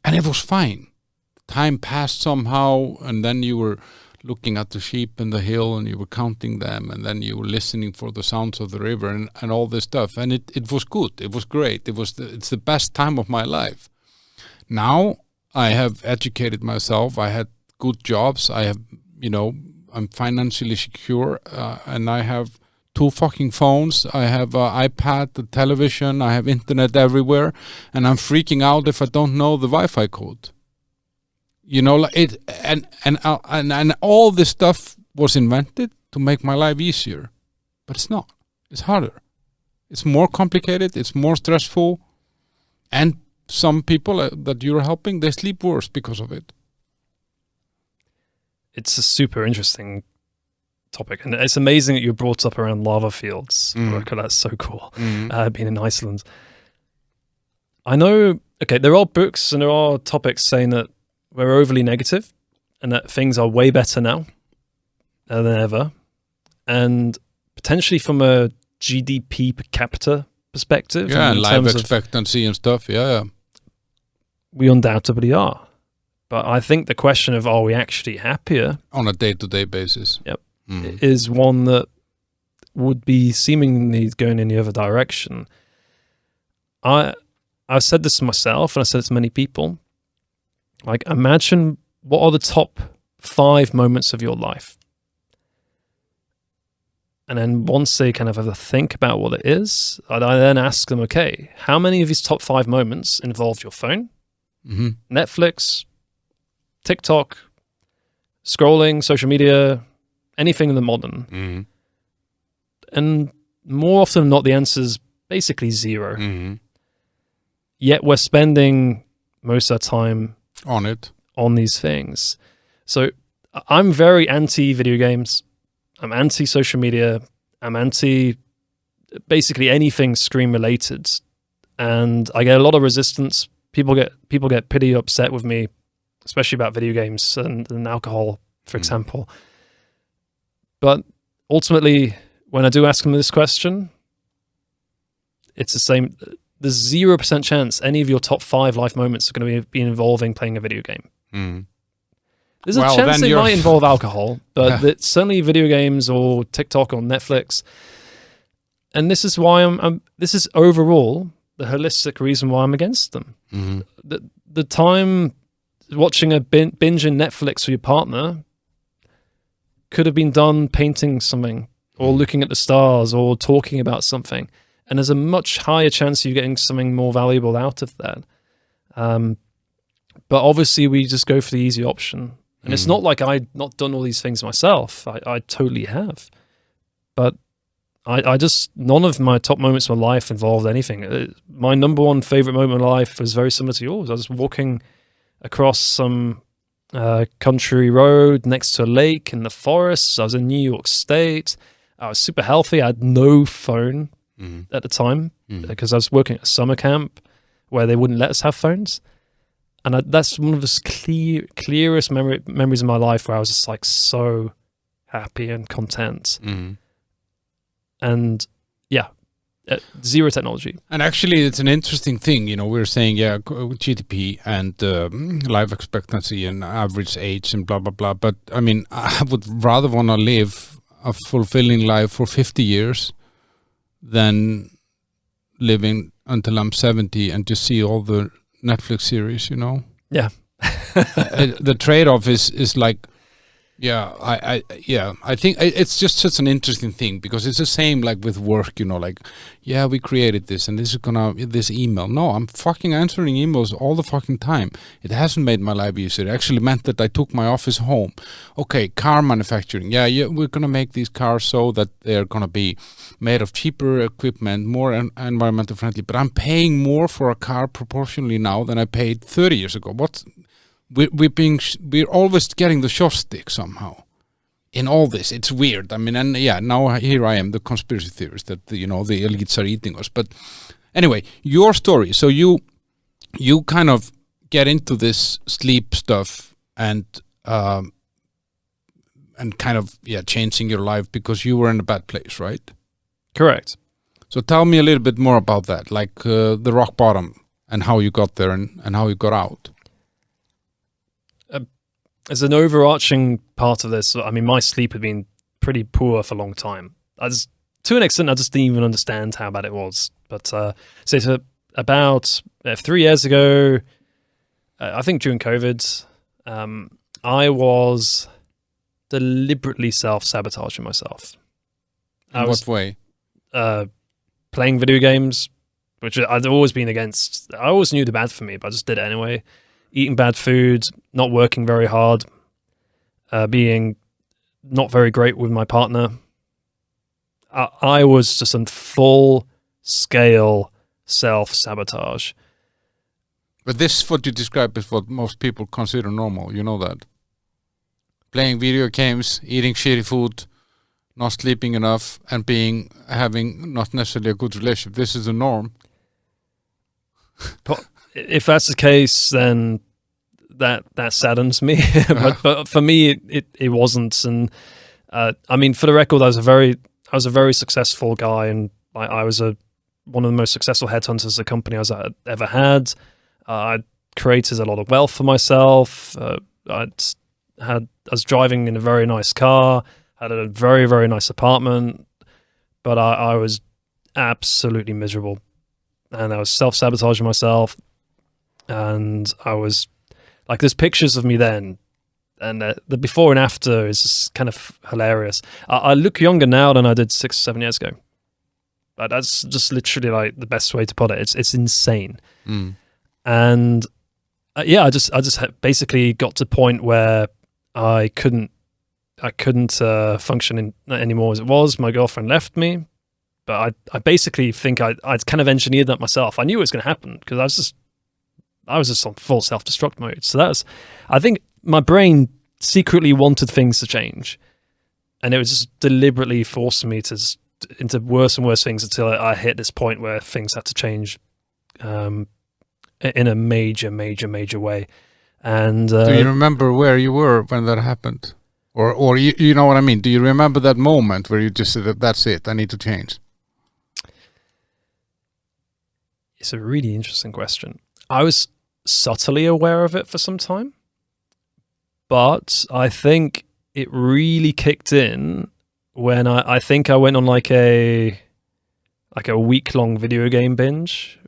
and it was fine. Time passed somehow, and then you were looking at the sheep in the hill, and you were counting them, and then you were listening for the sounds of the river and all this stuff, and it was good. It was great. It's the best time of my life. Now I have educated myself. I had good jobs. I have, I'm financially secure, and I have 2 fucking phones. I have an iPad, the television. I have internet everywhere, and I'm freaking out if I don't know the Wi-Fi code. Like it, and all this stuff was invented to make my life easier, but it's not. It's harder. It's more complicated. It's more stressful, and some people that you're helping, they sleep worse because of it. It's a super interesting topic, and it's amazing that you brought up around lava fields. That's so cool. Being in Iceland, I know. Okay, there are books and there are topics saying that we're overly negative and that things are way better now than ever, and potentially from a GDP per capita perspective. Yeah, and in life terms of, expectancy and stuff. Yeah. we undoubtedly are. But I think the question of, are we actually happier On a day-to-day basis. Yep. is one that would be seemingly going in the other direction. I've said this to myself, and I said it to many people. Like, imagine what are the top 5 moments of your life. And then once they kind of have a think about what it is, I then ask them, okay, how many of these top 5 moments involved your phone, Netflix, TikTok, scrolling, social media, anything in the modern? And more often than not, the answer is basically 0. Yet we're spending most of our time on these things. So I'm very anti-video games. I'm anti-social media. I'm anti basically anything screen-related. And I get a lot of resistance. People get pretty upset with me, especially about video games and alcohol, for example. But ultimately, when I do ask them this question, it's the same. There's 0% chance any of your top 5 life moments are going to be involving playing a video game. There's a chance they might involve alcohol, but it's certainly video games or TikTok or Netflix. And this is why this is overall the holistic reason why I'm against them. The time watching a binge in Netflix with your partner could have been done painting something or looking at the stars or talking about something. And there's a much higher chance of you getting something more valuable out of that. But obviously we just go for the easy option. And it's not like I've not done all these things myself. I totally have. But I just, none of my top moments of my life involved anything. My number one favorite moment of life was very similar to yours. I was walking across some country road next to a lake in the forest. I was in New York State. I was super healthy. I had no phone at the time because I was working at a summer camp where they wouldn't let us have phones. And that's one of the clearest memories of my life where I was just like so happy and content. And yeah, 0 technology. And actually, it's an interesting thing. You know, we're saying, GDP and life expectancy and average age and blah, blah, blah. But I mean, I would rather want to live a fulfilling life for 50 years than living until I'm 70 and just see all the Netflix series, you know? Yeah. The trade-off is like, I think it's just such an interesting thing because it's the same like with work, you know, like, we created this and this is this email. No, I'm fucking answering emails all the fucking time. It hasn't made my life easier. It actually meant that I took my office home. Okay, car manufacturing. We're going to make these cars so that they're going to be made of cheaper equipment, more environmental friendly, but I'm paying more for a car proportionally now than I paid 30 years ago. We're always getting the short stick somehow in all this. It's weird. I mean, and now here I am, the conspiracy theorist that the elites are eating us. But anyway, your story. So you kind of get into this sleep stuff and kind of changing your life because you were in a bad place, right? Correct. So tell me a little bit more about that, like the rock bottom and how you got there and how you got out. As an overarching part of this, I mean, my sleep had been pretty poor for a long time. To an extent, I just didn't even understand how bad it was. But so about 3 years ago, I think during COVID, I was deliberately self-sabotaging myself. In what way? Playing video games, which I'd always been against. I always knew they're bad for me, but I just did it anyway. Eating bad food, not working very hard, being not very great with my partner. I was just in full-scale self-sabotage. But this, what you describe, is what most people consider normal. You know that? Playing video games, eating shitty food, not sleeping enough, and having not necessarily a good relationship. This is the norm. If that's the case, then that saddens me. but for me, it wasn't. And I mean, for the record, I was a very successful guy, and I was a one of the most successful headhunters the company I ever had. I created a lot of wealth for myself. I was driving in a very nice car, had a very, very nice apartment, but I was absolutely miserable. And I was self-sabotaging myself. And I was like, there's pictures of me then. And the before and after is just kind of hilarious. I look younger now than I did 6 or 7 years ago. But that's just literally like the best way to put it. It's insane. And I just basically got to a point where I couldn't function anymore as it was. My girlfriend left me, but I basically think I'd kind of engineered that myself. I knew it was going to happen because I was just on full self-destruct mode. So I think my brain secretly wanted things to change, and it was just deliberately forcing me into worse and worse things until I hit this point where things had to change in a major, major, major way. And do you remember where you were when that happened? Or you know what I mean? Do you remember that moment where you just said that that's it, I need to change? It's a really interesting question. I was subtly aware of it for some time, but I think it really kicked in when I think I went on like a week-long video game binge.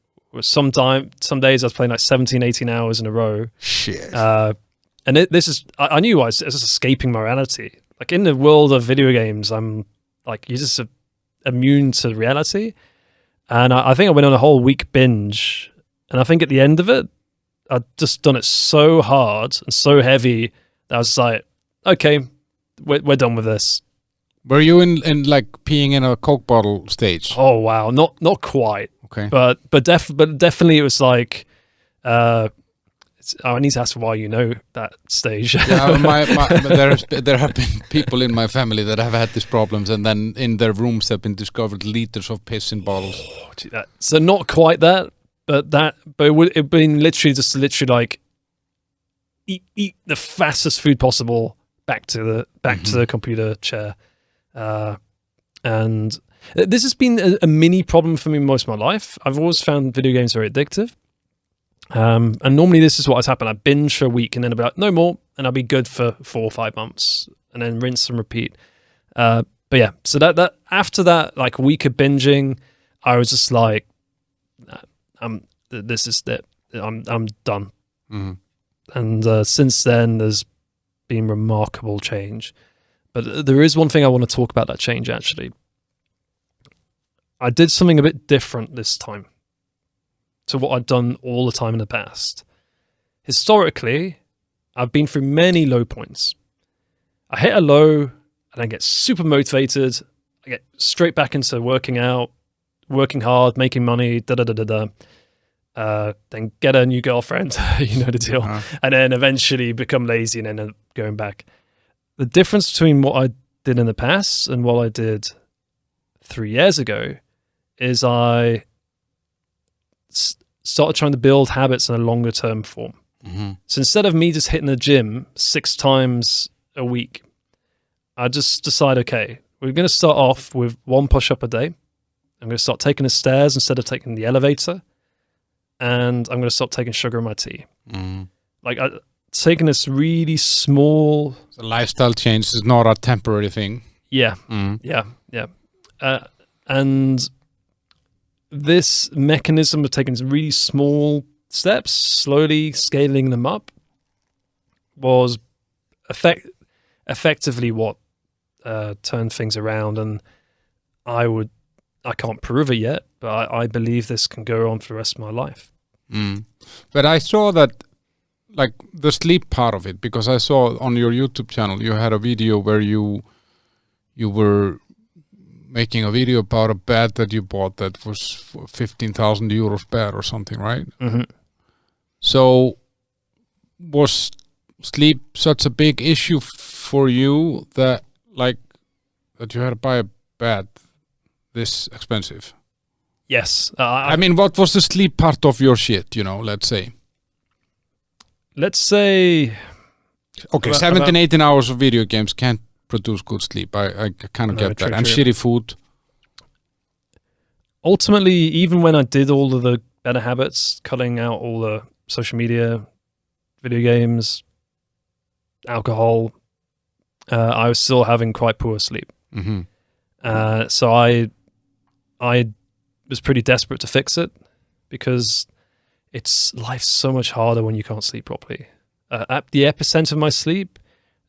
Some days I was playing like 17, 18 hours in a row. Shit. And I knew I was just escaping my reality. Like in the world of video games, I'm like, you're just immune to reality. And I think I went on a whole week binge. And I think at the end of it, I'd just done it so hard and so heavy that I was like, okay, we're done with this. Were you in like peeing in a Coke bottle stage? Oh wow, not quite. Okay. But definitely it was like, I need to ask why you know that stage. Yeah, there have been people in my family that have had these problems, and then in their rooms have been discovered liters of piss in bottles. Oh, gee, so not quite that, but it would have been literally like eat the fastest food possible back to the computer chair, and this has been a mini problem for me most of my life. I've always found video games very addictive. And normally this is what has happened. I binge for a week and then I'll be like, no more, and I'll be good for 4 or 5 months, and then rinse and repeat. But yeah, so that after that like week of binging, I was just like, this is it. I'm done. Mm-hmm. And since then, there's been remarkable change. But there is one thing I want to talk about that change. Actually, I did something a bit different this time to what I'd done all the time in the past. Historically, I've been through many low points. I hit a low and I get super motivated. I get straight back into working out, working hard, making money, then get a new girlfriend, you know the deal, and then eventually become lazy and end up going back. The difference between what I did in the past and what I did 3 years ago is I started trying to build habits in a longer term form. Mm-hmm. So instead of me just hitting the gym 6 times a week, I just decide, okay, we're going to start off with 1 push-up a day. I'm going to start taking the stairs instead of taking the elevator. And I'm going to stop taking sugar in my tea. Mm-hmm. Like, taking this really small... So lifestyle change is not a temporary thing. Yeah, yeah. And this mechanism of taking really small steps, slowly scaling them up, was effectively what turned things around. And I can't prove it yet, but I believe this can go on for the rest of my life. But I saw that, like, the sleep part of it, because I saw on your YouTube channel you had a video where you were making a video about a bed that you bought that was 15,000 euros bed or something, right? Mm-hmm. So was sleep such a big issue for you that you had to buy a bed this expensive? Yes. I mean, what was the sleep part of your shit, let's say? Let's say... Okay, 17, 18 hours of video games can't produce good sleep. I kind of get that. And shitty food. ultimately, even when I did all of the better habits, cutting out all the social media, video games, alcohol, I was still having quite poor sleep. So I was pretty desperate to fix it, because life's so much harder when you can't sleep properly. At the epicenter of my sleep,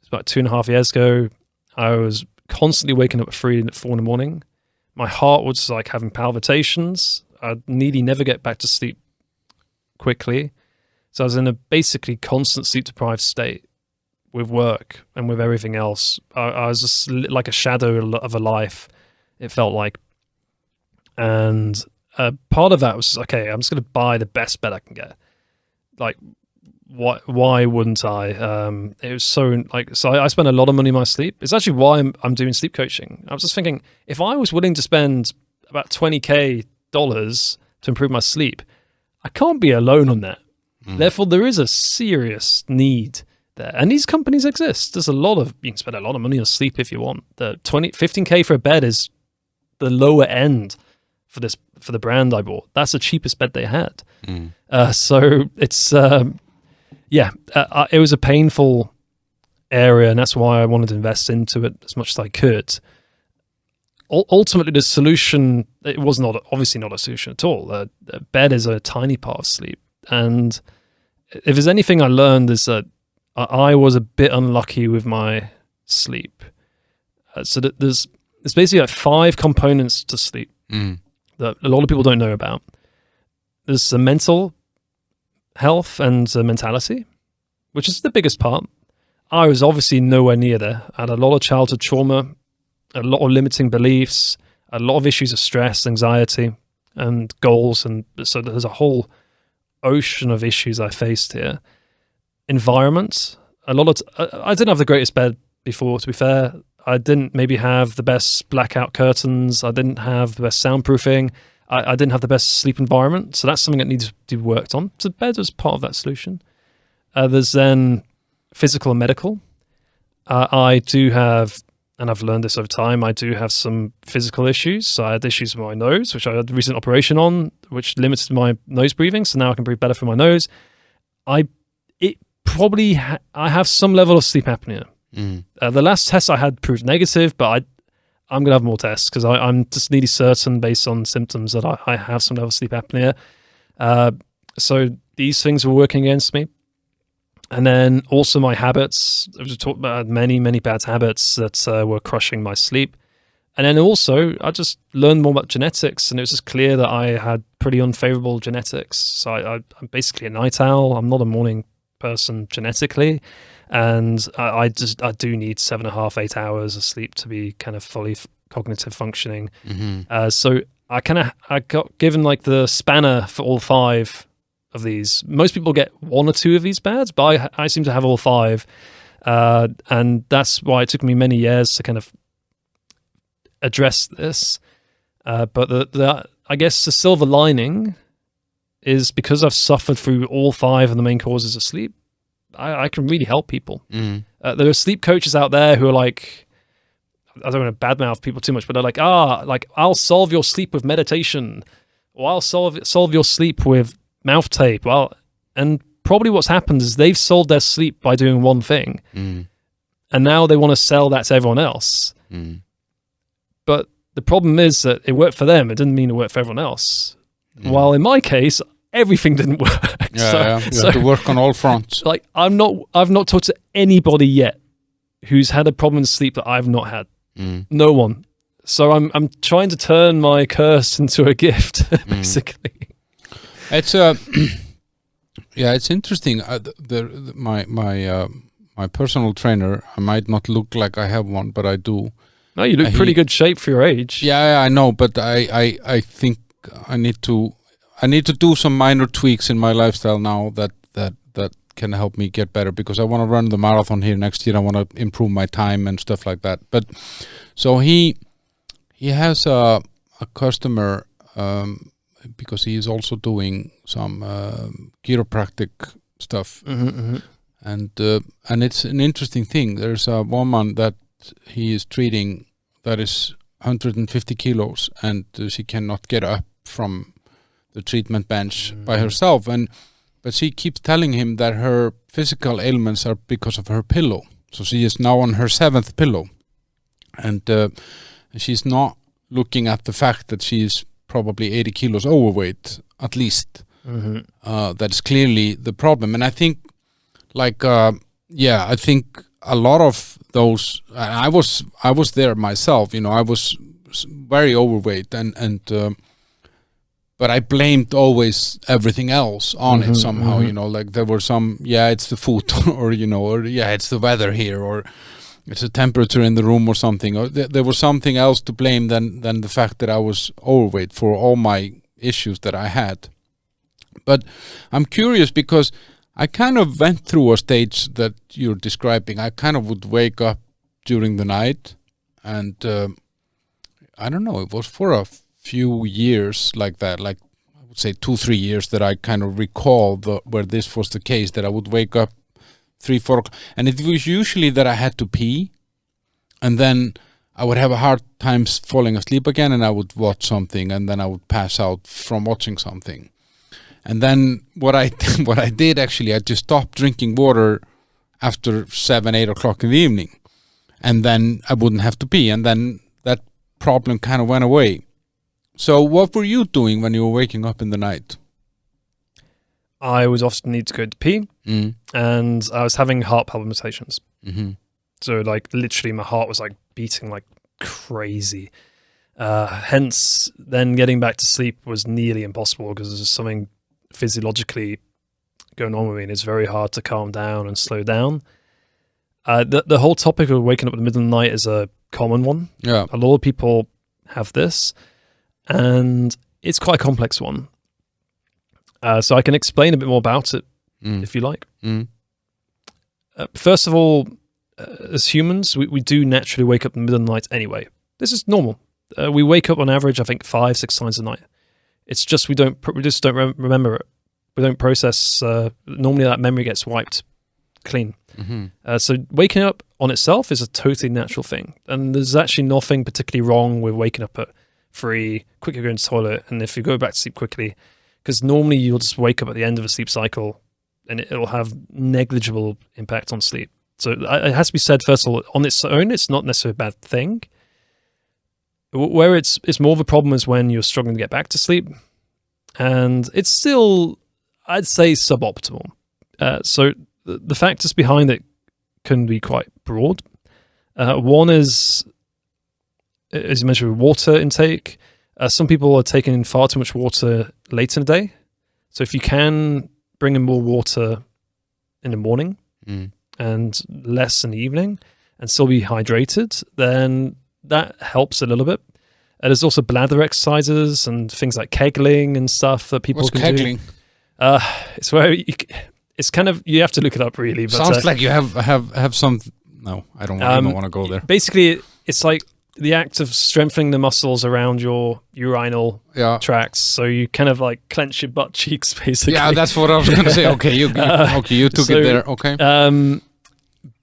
it's about 2.5 years ago, I was constantly waking up at 3 and 4 in the morning. My heart was like having palpitations. I'd nearly never get back to sleep quickly. So I was in a basically constant sleep deprived state with work and with everything else. I was just like a shadow of a life, it felt like. And part of that was, okay, I'm just going to buy the best bed I can get. Like, why wouldn't I? It was so I spent a lot of money on my sleep. It's actually why I'm doing sleep coaching. I was just thinking, if I was willing to spend about $20,000 to improve my sleep, I can't be alone on that. Therefore, there is a serious need there. And these companies exist. There's you can spend a lot of money on sleep if you want. The $15,000 for a bed is the lower end for the brand I bought. That's the cheapest bed they had. So it's it was a painful area, and that's why I wanted to invest into it as much as I could. Ultimately, the solution, it was obviously not a solution at all. The bed is a tiny part of sleep, and if there's anything I learned is that I was a bit unlucky with my sleep. So that there's basically like 5 components to sleep that a lot of people don't know about. There's the mental health and the mentality, which is the biggest part. I was obviously nowhere near there. I had a lot of childhood trauma, a lot of limiting beliefs, a lot of issues of stress, anxiety, and goals. And so there's a whole ocean of issues I faced here. Environment, I didn't have the greatest bed before, to be fair. I didn't maybe have the best blackout curtains. I didn't have the best soundproofing. I didn't have the best sleep environment. So that's something that needs to be worked on. So bed was part of that solution. There's then physical and medical. I do have, and I've learned this over time, I do have some physical issues. So I had issues with my nose, which I had a recent operation on, which limited my nose breathing. So now I can breathe better through my nose. I have some level of sleep apnea. The last test I had proved negative, but I'm going to have more tests because I'm just nearly certain based on symptoms that I have some level of sleep apnea. So these things were working against me. And then also my habits. I was talking about many, many bad habits that were crushing my sleep. And then also I just learned more about genetics, and it was just clear that I had pretty unfavorable genetics. So I'm basically a night owl. I'm not a morning person genetically. And I do need 7.5, 8 hours of sleep to be kind of fully cognitive functioning. So I got given like the spanner for all 5 of these. Most people get 1 or 2 of these bads, but I seem to have all 5. And that's why it took me many years to kind of address this. But I guess the silver lining is because I've suffered through all 5 of the main causes of sleep, I can really help people. There are sleep coaches out there who are like, I don't want to badmouth people too much, but they're like, I'll solve your sleep with meditation, or I'll solve your sleep with mouth tape. Well, and probably what's happened is they've solved their sleep by doing one thing, and now they want to sell that to everyone else. But the problem is that it worked for them. It didn't mean it worked for everyone else. While in my case, everything didn't work. You have to work on all fronts. Like I've not talked to anybody yet who's had a problem with sleep that I've not had. No one. So I'm trying to turn my curse into a gift, basically. It's it's interesting. My personal trainer, I might not look like I have one, but I do. No, you look pretty good shape for your age. Yeah, I know, but I think I need to do some minor tweaks in my lifestyle now that can help me get better, because I want to run the marathon here next year. I want to improve my time and stuff like that. But so he has a customer, because he is also doing some chiropractic stuff, and it's an interesting thing. There's a woman that he is treating that is 150 kilos, and she cannot get up from the treatment bench by herself. But she keeps telling him that her physical ailments are because of her pillow. So she is now on her 7th pillow, and she's not looking at the fact that she is probably 80 kilos overweight at least. That's clearly the problem. And I think, like, I think a lot of those. I was there myself. You know, I was very overweight, and but I blamed always everything else on it somehow. You know, like there were some, it's the food, or it's the weather here, or it's the temperature in the room, or something. Or there was something else to blame than the fact that I was overweight for all my issues that I had. But I'm curious because I kind of went through a stage that you're describing. I kind of would wake up during the night, and I don't know, it was for a few years like that, like I would say 2-3 years, that I kind of recall where this was the case, that I would wake up 3-4 o'clock, and it was usually that I had to pee, and then I would have a hard time falling asleep again, and I would watch something, and then I would pass out from watching something. And then what I did actually, I just stopped drinking water after 7-8 o'clock in the evening, and then I wouldn't have to pee, and then that problem kind of went away. So what were you doing when you were waking up in the night? I would often need to go to pee, and I was having heart palpitations. So like literally my heart was like beating like crazy. Hence then getting back to sleep was nearly impossible because there's something physiologically going on with me, and it's very hard to calm down and slow down. The whole topic of waking up in the middle of the night is a common one. Yeah. A lot of people have this, and it's quite a complex one. So I can explain a bit more about it if you like. First of all, as humans, we do naturally wake up in the middle of the night anyway. This is normal. We wake up on average, I think, 5-6 times a night. It's just we just don't remember it. We don't process. Normally, that memory gets wiped clean. So waking up on itself is a totally natural thing, and there's actually nothing particularly wrong with waking up at 3, quickly going to the toilet, and if you go back to sleep quickly, because normally you'll just wake up at the end of a sleep cycle, and it'll have negligible impact on sleep. So it has to be said, first of all, on its own, it's not necessarily a bad thing. Where it's more of a problem is when you're struggling to get back to sleep, and it's still, I'd say, suboptimal. So the factors behind it can be quite broad. One is, as you mentioned, water intake. Some people are taking in far too much water late in the day. So if you can bring in more water in the morning and less in the evening and still be hydrated, then that helps a little bit. There's also bladder exercises and things like kegling and stuff that people can kegling? Do. It's where it's kind of, you have to look it up really. But, sounds like you have some. No, I don't want to go there. Basically, it's like the act of strengthening the muscles around your urinal tracts. So you kind of like clench your butt cheeks, basically. Yeah, that's what I was going to say. Okay, you took it there. Okay.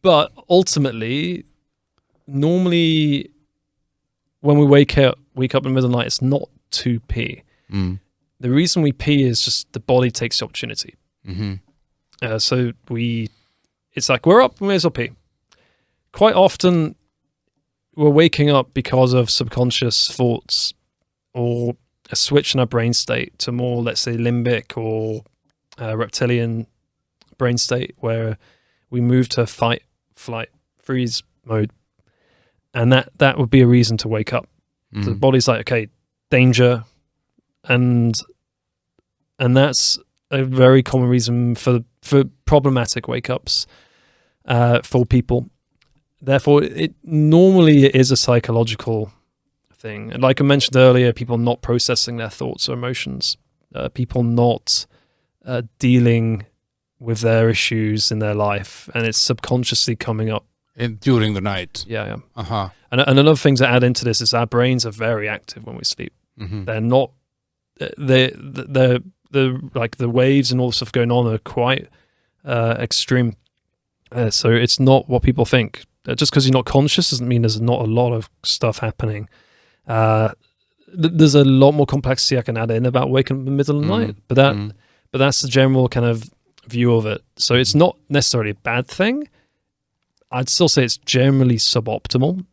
But ultimately, normally when we wake up in the middle of the night, it's not to pee. The reason we pee is just the body takes the opportunity. So it's like, we're up, we may as well pee. Quite often, we're waking up because of subconscious thoughts or a switch in our brain state to more, let's say, limbic or reptilian brain state, where we move to fight, flight, freeze mode. And that would be a reason to wake up. So the body's like, okay, danger. And that's a very common reason for problematic wake-ups for people. Therefore, it normally is a psychological thing. And like I mentioned earlier, people not processing their thoughts or emotions, people not dealing with their issues in their life, and it's subconsciously coming up during the night. Yeah. And another thing to add into this is our brains are very active when we sleep. They're not. They're like the waves and all the stuff going on are quite extreme. So it's not what people think. Just because you're not conscious doesn't mean there's not a lot of stuff happening. There's a lot more complexity I can add in about waking up in the middle of the night, but that's the general kind of view of it. So it's not necessarily a bad thing. I'd still say it's generally suboptimal,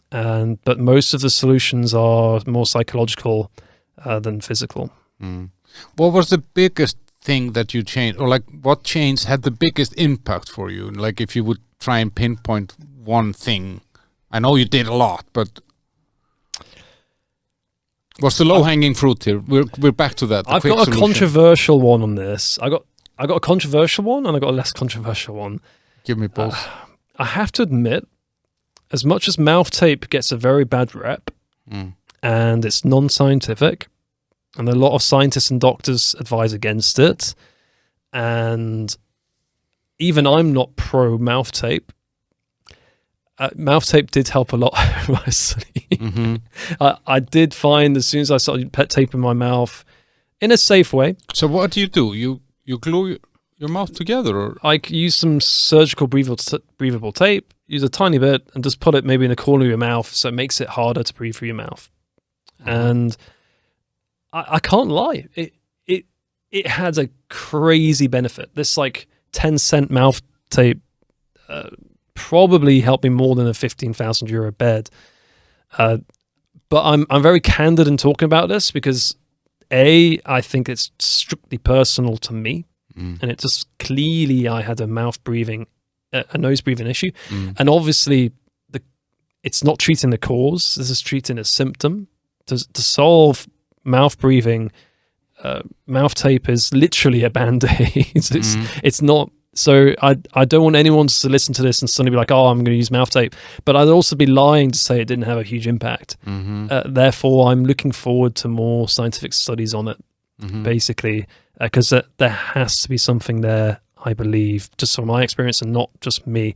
but most of the solutions are more psychological than physical. What was the biggest thing that you changed, or like what change had the biggest impact for you? Like if you would try and pinpoint one thing, I know you did a lot, but what's the low-hanging fruit here? We're back to that. I've got a controversial one on this. I got a controversial one and I got a less controversial one. Give me both. I have to admit, as much as mouth tape gets a very bad rep, and it's non-scientific, and a lot of scientists and doctors advise against it, and even I'm not pro mouth tape. Mouth tape did help a lot with my sleep. I did find as soon as I started pet tape in my mouth, in a safe way. So what do? You glue your mouth together? Or? I use some surgical breathable tape, use a tiny bit, and just put it maybe in the corner of your mouth so it makes it harder to breathe through your mouth. And I can't lie. It had a crazy benefit. This like 10-cent mouth tape probably helped me more than a €15,000 bed. But I'm very candid in talking about this because I think it's strictly personal to me, and it just clearly I had a nose breathing issue, and obviously it's not treating the cause. This is treating a symptom. To solve mouth breathing, mouth tape is literally a band-aid. It's not. So I don't want anyone to listen to this and suddenly be like, oh, I'm going to use mouth tape. But I'd also be lying to say it didn't have a huge impact. Therefore, I'm looking forward to more scientific studies on it, basically, because there has to be something there, I believe, just from my experience and not just me.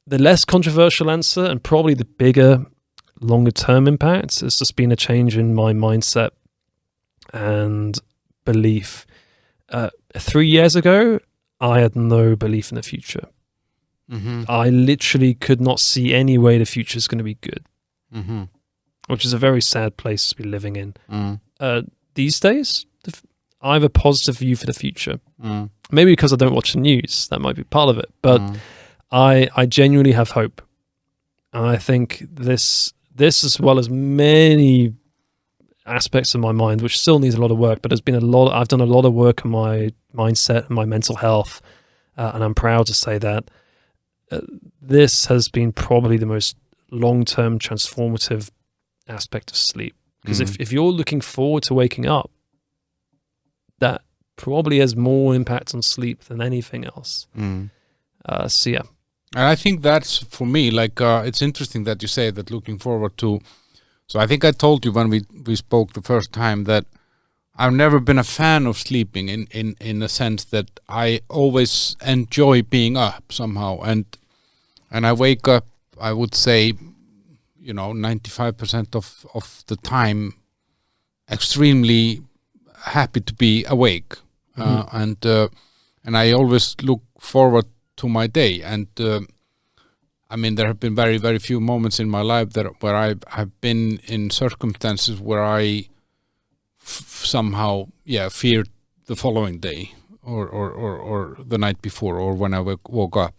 The less controversial answer and probably the bigger, longer-term impact has just been a change in my mindset and belief. 3 years ago, I had no belief in the future. I literally could not see any way the future is going to be good, which is a very sad place to be living in. These days, I have a positive view for the future. Maybe because I don't watch the news, that might be part of it. But I genuinely have hope. And I think this as well as many aspects of my mind, which still needs a lot of work, but I've done a lot of work on my mindset and my mental health, and I'm proud to say that this has been probably the most long-term transformative aspect of sleep. Because if you're looking forward to waking up, that probably has more impact on sleep than anything else. So yeah. And I think that's, for me, like, it's interesting that you say that looking forward to. So I think I told you when we spoke the first time that I've never been a fan of sleeping in the sense that I always enjoy being up somehow. And I wake up, I would say, 95% of the time extremely happy to be awake. And I always look forward to my day, and I mean, there have been very, very few moments in my life where I have been in circumstances where I somehow feared the following day or the night before or when I woke up,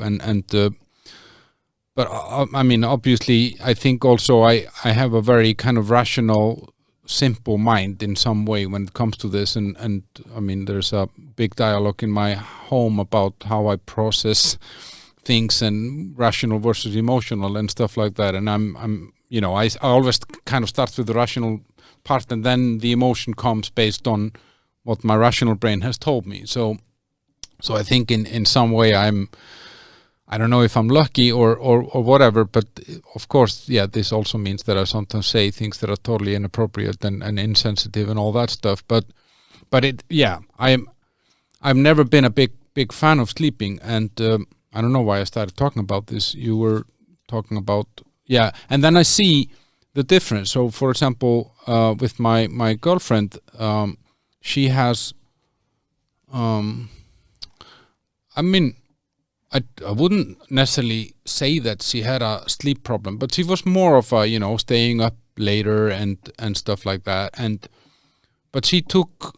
but I mean, obviously I think also I have a very kind of rational, simple mind in some way when it comes to this, and I mean, there's a big dialogue in my home about how I process things and rational versus emotional and stuff like that, and I'm I always kind of start with the rational part, and then the emotion comes based on what my rational brain has told me. So I think in some way I don't know if I'm lucky or whatever, but of course, this also means that I sometimes say things that are totally inappropriate and insensitive and all that stuff. But I've never been a big fan of sleeping, and I don't know why I started talking about this. You were talking about and then I see the difference. So, for example, with my girlfriend, she has, I mean, I wouldn't necessarily say that she had a sleep problem, but she was more of a, staying up later and stuff like that. But she took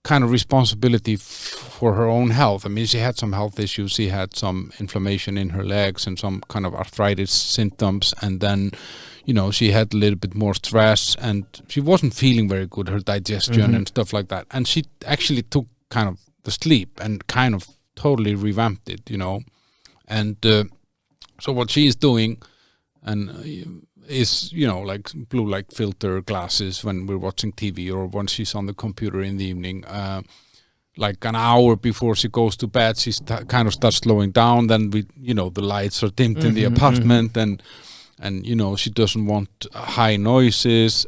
kind of responsibility for her own health. I mean, she had some health issues. She had some inflammation in her legs and some kind of arthritis symptoms. And then, she had a little bit more stress and she wasn't feeling very good, her digestion and stuff like that. And she actually took kind of the sleep and kind of totally revamped it, And so what she is doing is, like blue light filter glasses when we're watching TV or when she's on the computer in the evening. Like an hour before she goes to bed, she kind of starts slowing down. Then the lights are dimmed in the apartment and she doesn't want high noises.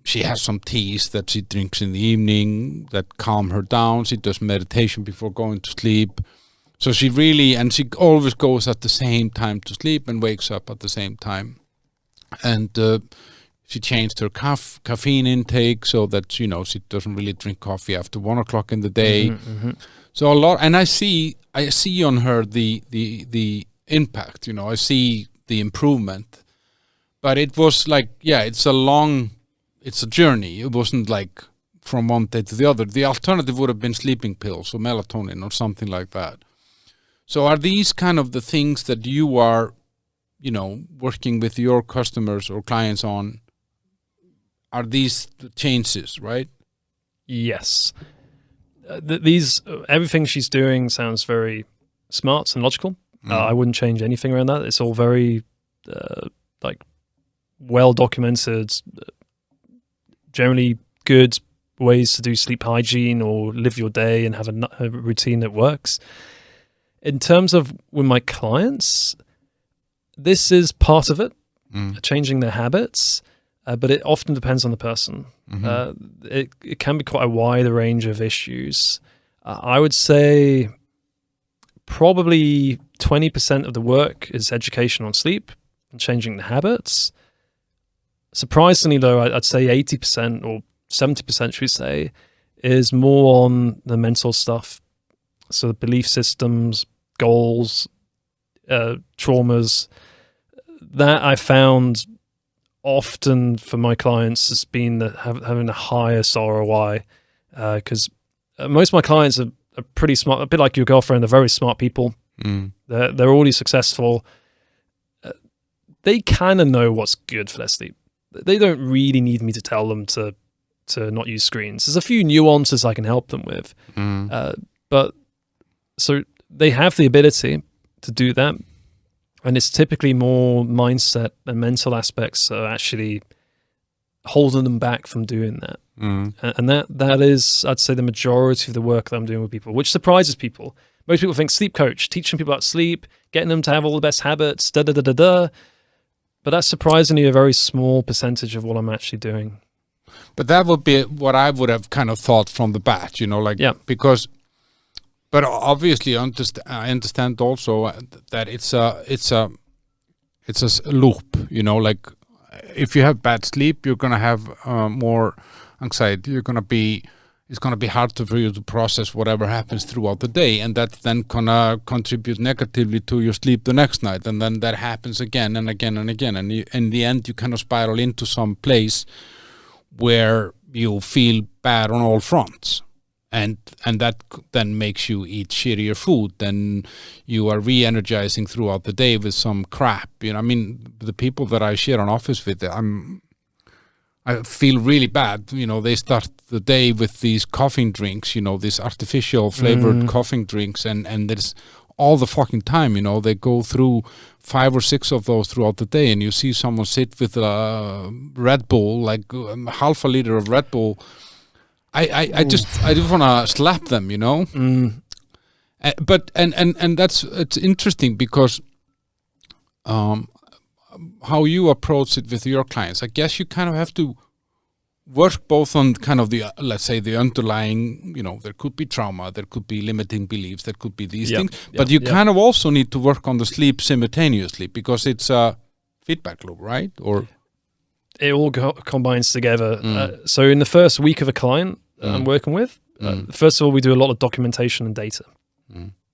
She has some teas that she drinks in the evening that calm her down. She does meditation before going to sleep. So she always goes at the same time to sleep and wakes up at the same time. And she changed her caffeine intake so that, she doesn't really drink coffee after 1 o'clock in the day. So a lot, and I see on her the impact, I see the improvement. But it was like, it's a journey. It wasn't like from one day to the other. The alternative would have been sleeping pills or melatonin or something like that. So are these kind of the things that you are, working with your customers or clients on? Are these the changes, right? Yes. Everything she's doing sounds very smart and logical. I wouldn't change anything around that. It's all very well documented, generally good ways to do sleep hygiene or live your day and have a routine that works. In terms of with my clients, this is part of it, changing their habits, but it often depends on the person. It can be quite a wide range of issues. I would say probably 20% of the work is education on sleep and changing the habits. Surprisingly, though, I'd say 80% or 70%, should we say, is more on the mental stuff. So belief systems, goals, traumas, that I found often for my clients has been having a highest ROI, because most of my clients are pretty smart, a bit like your girlfriend. They're very smart people. They're already successful. They kind of know what's good for their sleep. They don't really need me to tell them to not use screens. There's a few nuances I can help them with, but so they have the ability to do that, and it's typically more mindset and mental aspects are actually holding them back from doing that. And that is, I'd say, the majority of the work that I'm doing with people, which surprises people. Most people think sleep coach, teaching people about sleep, getting them to have all the best habits, but that's surprisingly a very small percentage of what I'm actually doing. But that would be what I would have kind of thought from the bat, because, but obviously I understand also that it's a loop, like if you have bad sleep, you're going to have more anxiety. It's going to be hard for you to process whatever happens throughout the day, and that's then going to contribute negatively to your sleep the next night, and then that happens again and again and again, and in the end you kind of spiral into some place where you feel bad on all fronts, and that then makes you eat shittier food. Then you are re-energizing throughout the day with some crap. I mean, the people that I share an office with, I feel really bad. They start the day with these coughing drinks, these artificial flavored coughing drinks, and there's all the fucking time, they go through 5 or 6 of those throughout the day, and you see someone sit with a Red Bull, like half a liter of Red Bull. I just want to slap them, But it's interesting because how you approach it with your clients. I guess you kind of have to work both on kind of the, let's say, the underlying, there could be trauma, there could be limiting beliefs, there could be these things, but you kind of also need to work on the sleep simultaneously because it's a feedback loop, right? Or it all combines together. So in the first week of a client I'm working with, first of all, we do a lot of documentation and data.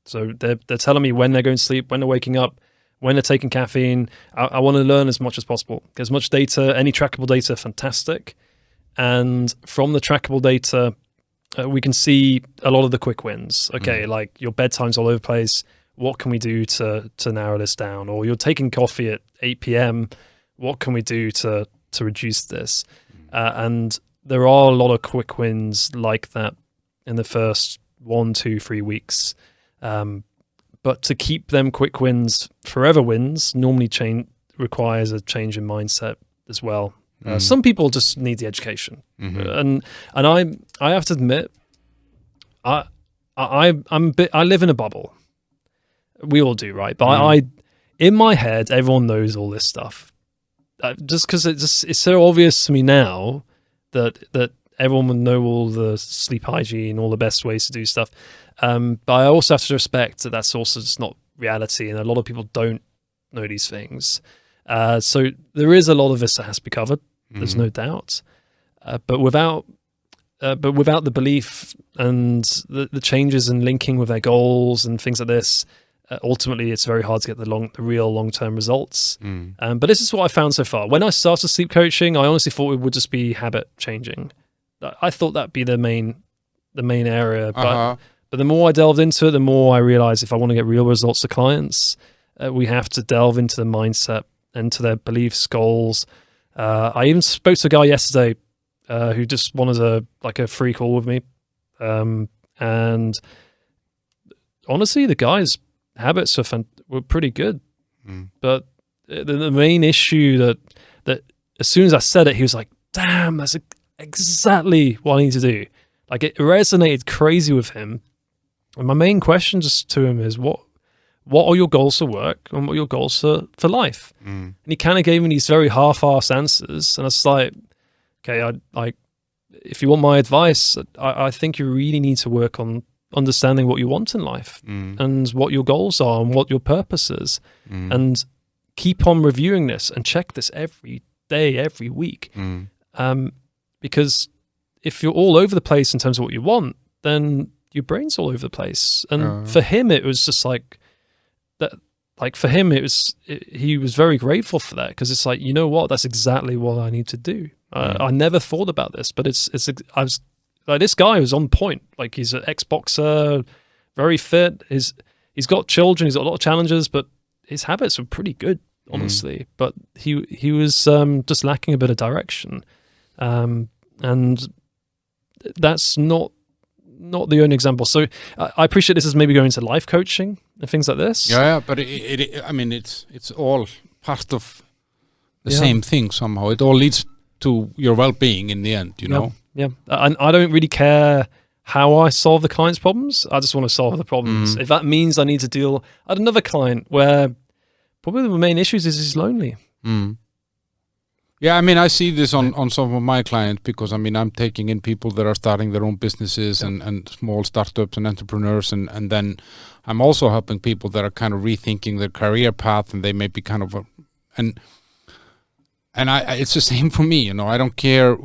So they're telling me when they're going to sleep, when they're waking up, when they're taking caffeine, I want to learn as much as possible. As much data, any trackable data, fantastic. And from the trackable data, we can see a lot of the quick wins. Okay, like your bedtime's all over the place. What can we do to narrow this down? Or you're taking coffee at 8 p.m. What can we do to reduce this? And there are a lot of quick wins like that in the first 1, 2, 3 weeks. But to keep them quick wins, forever wins, normally requires a change in mindset as well. Some people just need the education, and I have to admit, I live in a bubble. We all do, right? But I in my head, everyone knows all this stuff. Just because it's so obvious to me now that everyone would know all the sleep hygiene, all the best ways to do stuff. But I also have to respect that that's also just not reality, and a lot of people don't know these things. So there is a lot of this that has to be covered. There's no doubt. But without the belief and the changes in linking with their goals and things like this, ultimately it's very hard to get the real long-term results. But this is what I found so far. When I started sleep coaching, I honestly thought it would just be habit changing. I thought that'd be the main area. But the more I delved into it, the more I realized if I want to get real results to clients, we have to delve into the mindset and to their beliefs, goals. I even spoke to a guy yesterday who just wanted a free call with me. And honestly, the guy's habits were pretty good. But the main issue that as soon as I said it, he was like, damn, that's exactly what I need to do. Like, it resonated crazy with him. And my main question just to him is, what are your goals for work and what are your goals for life? And he kind of gave me these very half-assed answers, and I was like, okay, if you want my advice, I think you really need to work on understanding what you want in life and what your goals are and what your purpose is, and keep on reviewing this and check this every day, every week. Because if you're all over the place in terms of what you want, then your brain's all over the place. And for him, it was just like that. Like, for him, he was very grateful for that, because it's like, you know what, that's exactly what I need to do. I never thought about this, but I was like, this guy was on point. Like, he's an ex-boxer, very fit. He's got children. He's got a lot of challenges, but his habits were pretty good, honestly. But he was just lacking a bit of direction, and that's not the only example. So I appreciate this is maybe going to life coaching and things like this. Yeah, but I mean, it's all part of the same thing somehow. It all leads to your well-being in the end, you know? Yeah. And I don't really care how I solve the client's problems. I just want to solve the problems. If that means I need to deal at another client where probably the main issues is he's lonely. Yeah, I mean, I see this on some of my clients, because I mean, I'm taking in people that are starting their own businesses and small startups and entrepreneurs, and then I'm also helping people that are kind of rethinking their career path, and they may be kind of and it's the same for me, you know. I don't care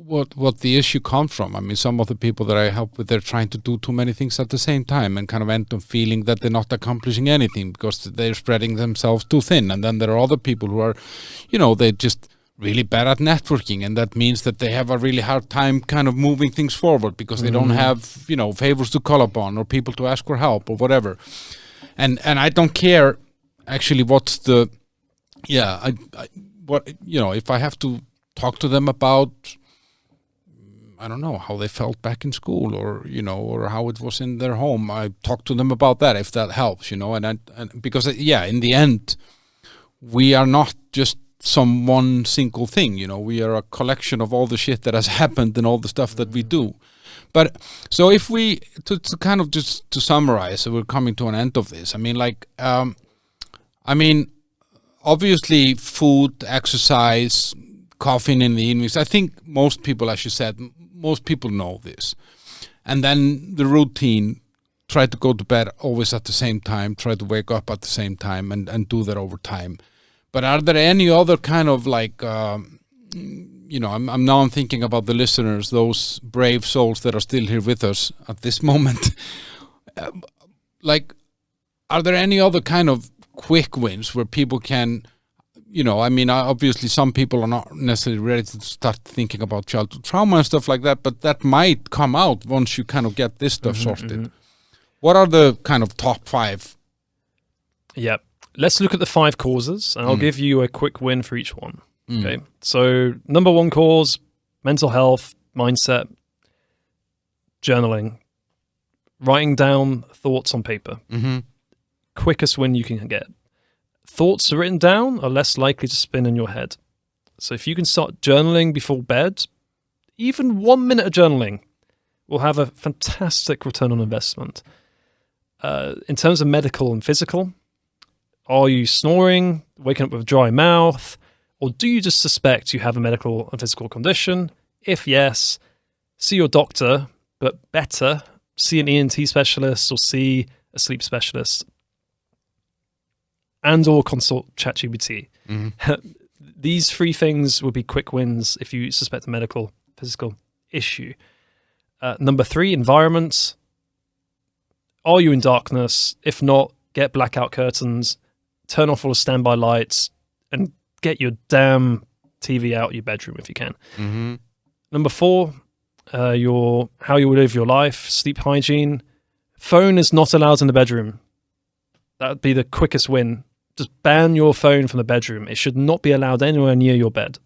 what the issue comes from. I mean, some of the people that I help with, they're trying to do too many things at the same time and kind of end up feeling that they're not accomplishing anything because they're spreading themselves too thin. And then there are other people who are, you know, they're just really bad at networking, and that means that they have a really hard time kind of moving things forward because they don't have, you know, favors to call upon or people to ask for help or whatever. And I don't care actually what's the, what, you know, if I have to talk to them about, I don't know, how they felt back in school, or, you know, or how it was in their home, I talk to them about that if that helps, you know. And because in the end, we are not just some one single thing, you know. We are a collection of all the shit that has happened and all the stuff that we do. But so if we to kind of just to summarize, so we're coming to an end of this. I mean, like, I mean, obviously food, exercise, caffeine in the evenings. I think most people, as you said, most people know this. And then the routine, try to go to bed always at the same time, try to wake up at the same time, and do that over time. But are there any other kind of like, you know, I'm thinking about the listeners, those brave souls that are still here with us at this moment. Like, are there any other kind of quick wins where people can, I mean, obviously some people are not necessarily ready to start thinking about childhood trauma and stuff like that, but that might come out once you kind of get this stuff sorted. What are the kind of top 5? Yeah. Let's look at the 5 causes, and I'll give you a quick win for each one. Okay. So number 1 cause, mental health, mindset, journaling, writing down thoughts on paper. Quickest win you can get. Thoughts written down are less likely to spin in your head. So if you can start journaling before bed, even 1 minute of journaling will have a fantastic return on investment. In terms of medical and physical, are you snoring, waking up with a dry mouth, or do you just suspect you have a medical and physical condition? If yes, see your doctor, but better, see an ENT specialist or see a sleep specialist. And or consult ChatGPT. These 3 things would be quick wins if you suspect a medical, physical issue. Number 3, environment. Are you in darkness? If not, get blackout curtains, turn off all the standby lights, and get your damn TV out of your bedroom if you can. Number 4, how you live your life, sleep hygiene. Phone is not allowed in the bedroom. That would be the quickest win. Just ban your phone from the bedroom. It should not be allowed anywhere near your bed.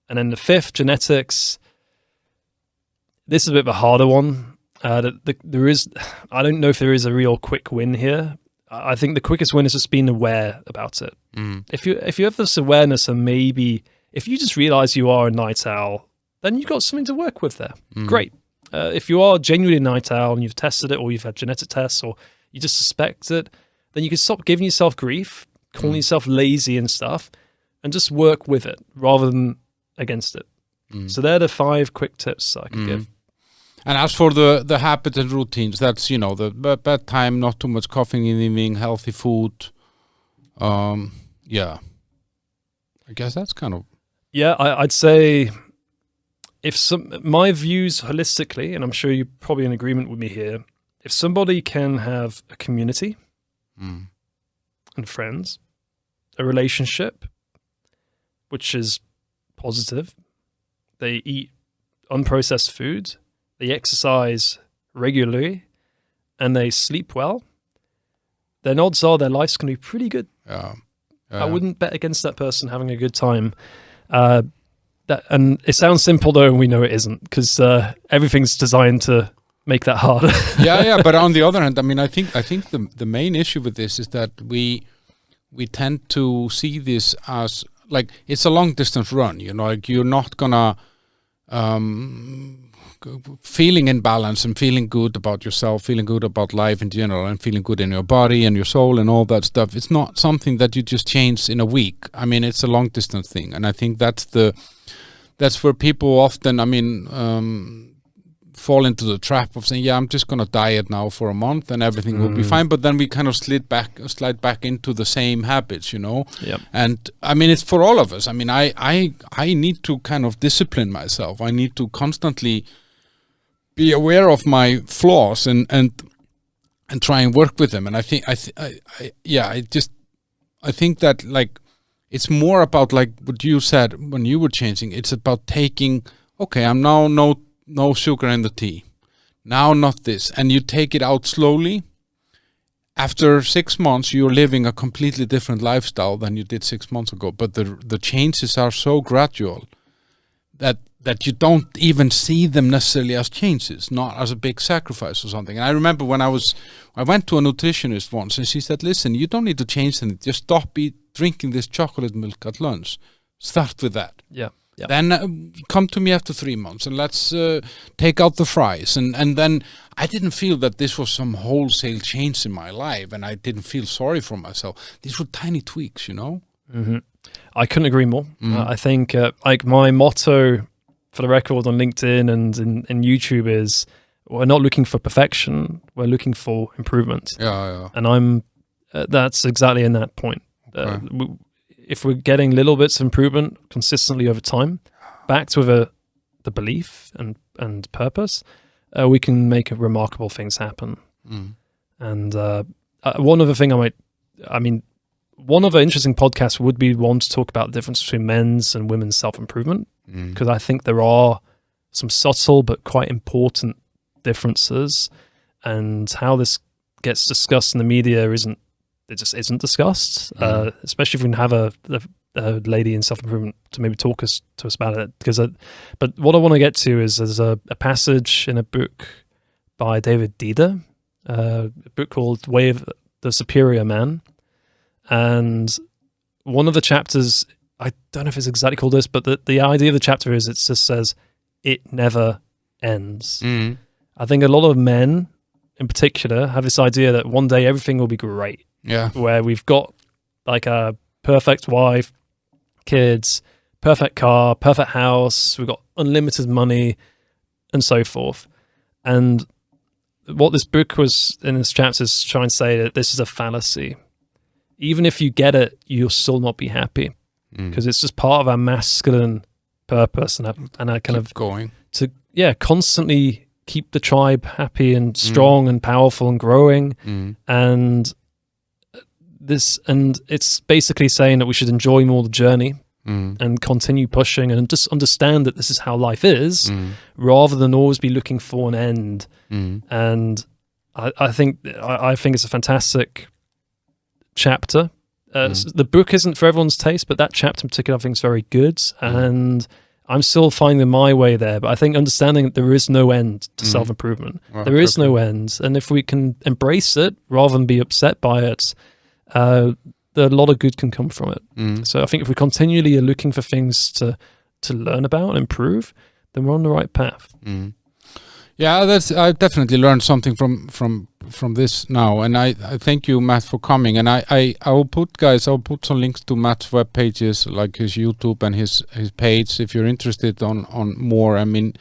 And then the 5th, genetics. This is a bit of a harder one. I don't know if there is a real quick win here. I think the quickest win is just being aware about it. If you have this awareness, and maybe if you just realize you are a night owl, then you've got something to work with there. Great. If you are genuinely a night owl and you've tested it, or you've had genetic tests, or you just suspect it, then you can stop giving yourself grief, calling yourself lazy and stuff, and just work with it rather than against it. So they're the 5 quick tips I can give. And as for the habits and routines, that's, the bedtime, not too much coughing in the evening, healthy food. Yeah. I guess that's kind of... Yeah, I'd say my views holistically, and I'm sure you're probably in agreement with me here, if somebody can have a community and friends, a relationship, which is positive, they eat unprocessed food, they exercise regularly, and they sleep well, then odds are their life's going to be pretty good. I wouldn't bet against that person having a good time. And it sounds simple though, and we know it isn't, because everything's designed to make that harder. yeah. But on the other hand, I mean, I think the main issue with this is that we tend to see this as like it's a long distance run. Like you're not gonna feeling in balance and feeling good about yourself, feeling good about life in general, and feeling good in your body and your soul and all that stuff. It's not something that you just change in a week. I mean, it's a long distance thing, and I think that's where people often, fall into the trap of saying, yeah, I'm just going to diet now for a month and everything will be fine. But then we kind of slide back into the same habits, Yep. And I mean, it's for all of us. I mean, I need to kind of discipline myself. I need to constantly be aware of my flaws and try and work with them. And I think, I think that like, it's more about like what you said when you were changing. It's about taking, okay, I'm now no sugar in the tea. Now not this. And you take it out slowly. After 6 months, you're living a completely different lifestyle than you did 6 months ago. But the changes are so gradual that you don't even see them necessarily as changes, not as a big sacrifice or something. And I remember when I went to a nutritionist once, and she said, listen, you don't need to change anything. Just stop drinking this chocolate milk at lunch. Start with that. Yeah. Yep. Then come to me after 3 months and let's take out the fries. And then I didn't feel that this was some wholesale change in my life, and I didn't feel sorry for myself. These were tiny tweaks, Mm-hmm. I couldn't agree more. I think like my motto for the record on LinkedIn and in YouTube is, we're not looking for perfection, we're looking for improvement. Yeah. And that's exactly in that point. Okay. If we're getting little bits of improvement consistently over time, backed with the belief and purpose, we can make remarkable things happen. And one other thing I might I mean, one of the interesting podcasts would be one to talk about the difference between men's and women's self-improvement, because I think there are some subtle but quite important differences, and how this gets discussed in the media just isn't discussed, especially if we can have a lady in self-improvement to maybe talk to us about it. But what I want to get to is there's a passage in a book by David Dida, a book called Way of the Superior Man. And one of the chapters, I don't know if it's exactly called this, but the idea of the chapter is it just says, it never ends. I think a lot of men in particular have this idea that one day everything will be great. Yeah. Where we've got like a perfect wife, kids, perfect car, perfect house, we've got unlimited money, and so forth. And what this book was in this chapter is trying to say that this is a fallacy. Even if you get it, you'll still not be happy, because it's just part of our masculine purpose and I kind of going to constantly keep the tribe happy and strong and powerful and growing. And it's basically saying that we should enjoy more the journey and continue pushing and just understand that this is how life is, rather than always be looking for an end. And I think it's a fantastic chapter. The book isn't for everyone's taste, but that chapter in particular I think is very good, and I'm still finding my way there. But I think understanding that there is no end to self-improvement, there is no end, and if we can embrace it rather than be upset by it, a lot of good can come from it. So I think if we continually are looking for things to learn about and improve, then we're on the right path. Yeah, I definitely learned something from this now, and I thank you, Matt, for coming. And I will put some links to Matt's web pages, like his YouTube and his page, if you're interested on more. I mean,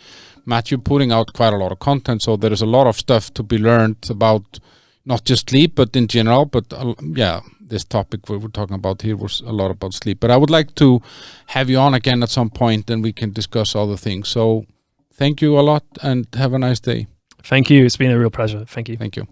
Matt, you're putting out quite a lot of content, so there is a lot of stuff to be learned about, not just sleep, but in general. But this topic we're talking about here was a lot about sleep. But I would like to have you on again at some point, and we can discuss other things. So thank you a lot, and have a nice day. Thank you. It's been a real pleasure. Thank you. Thank you.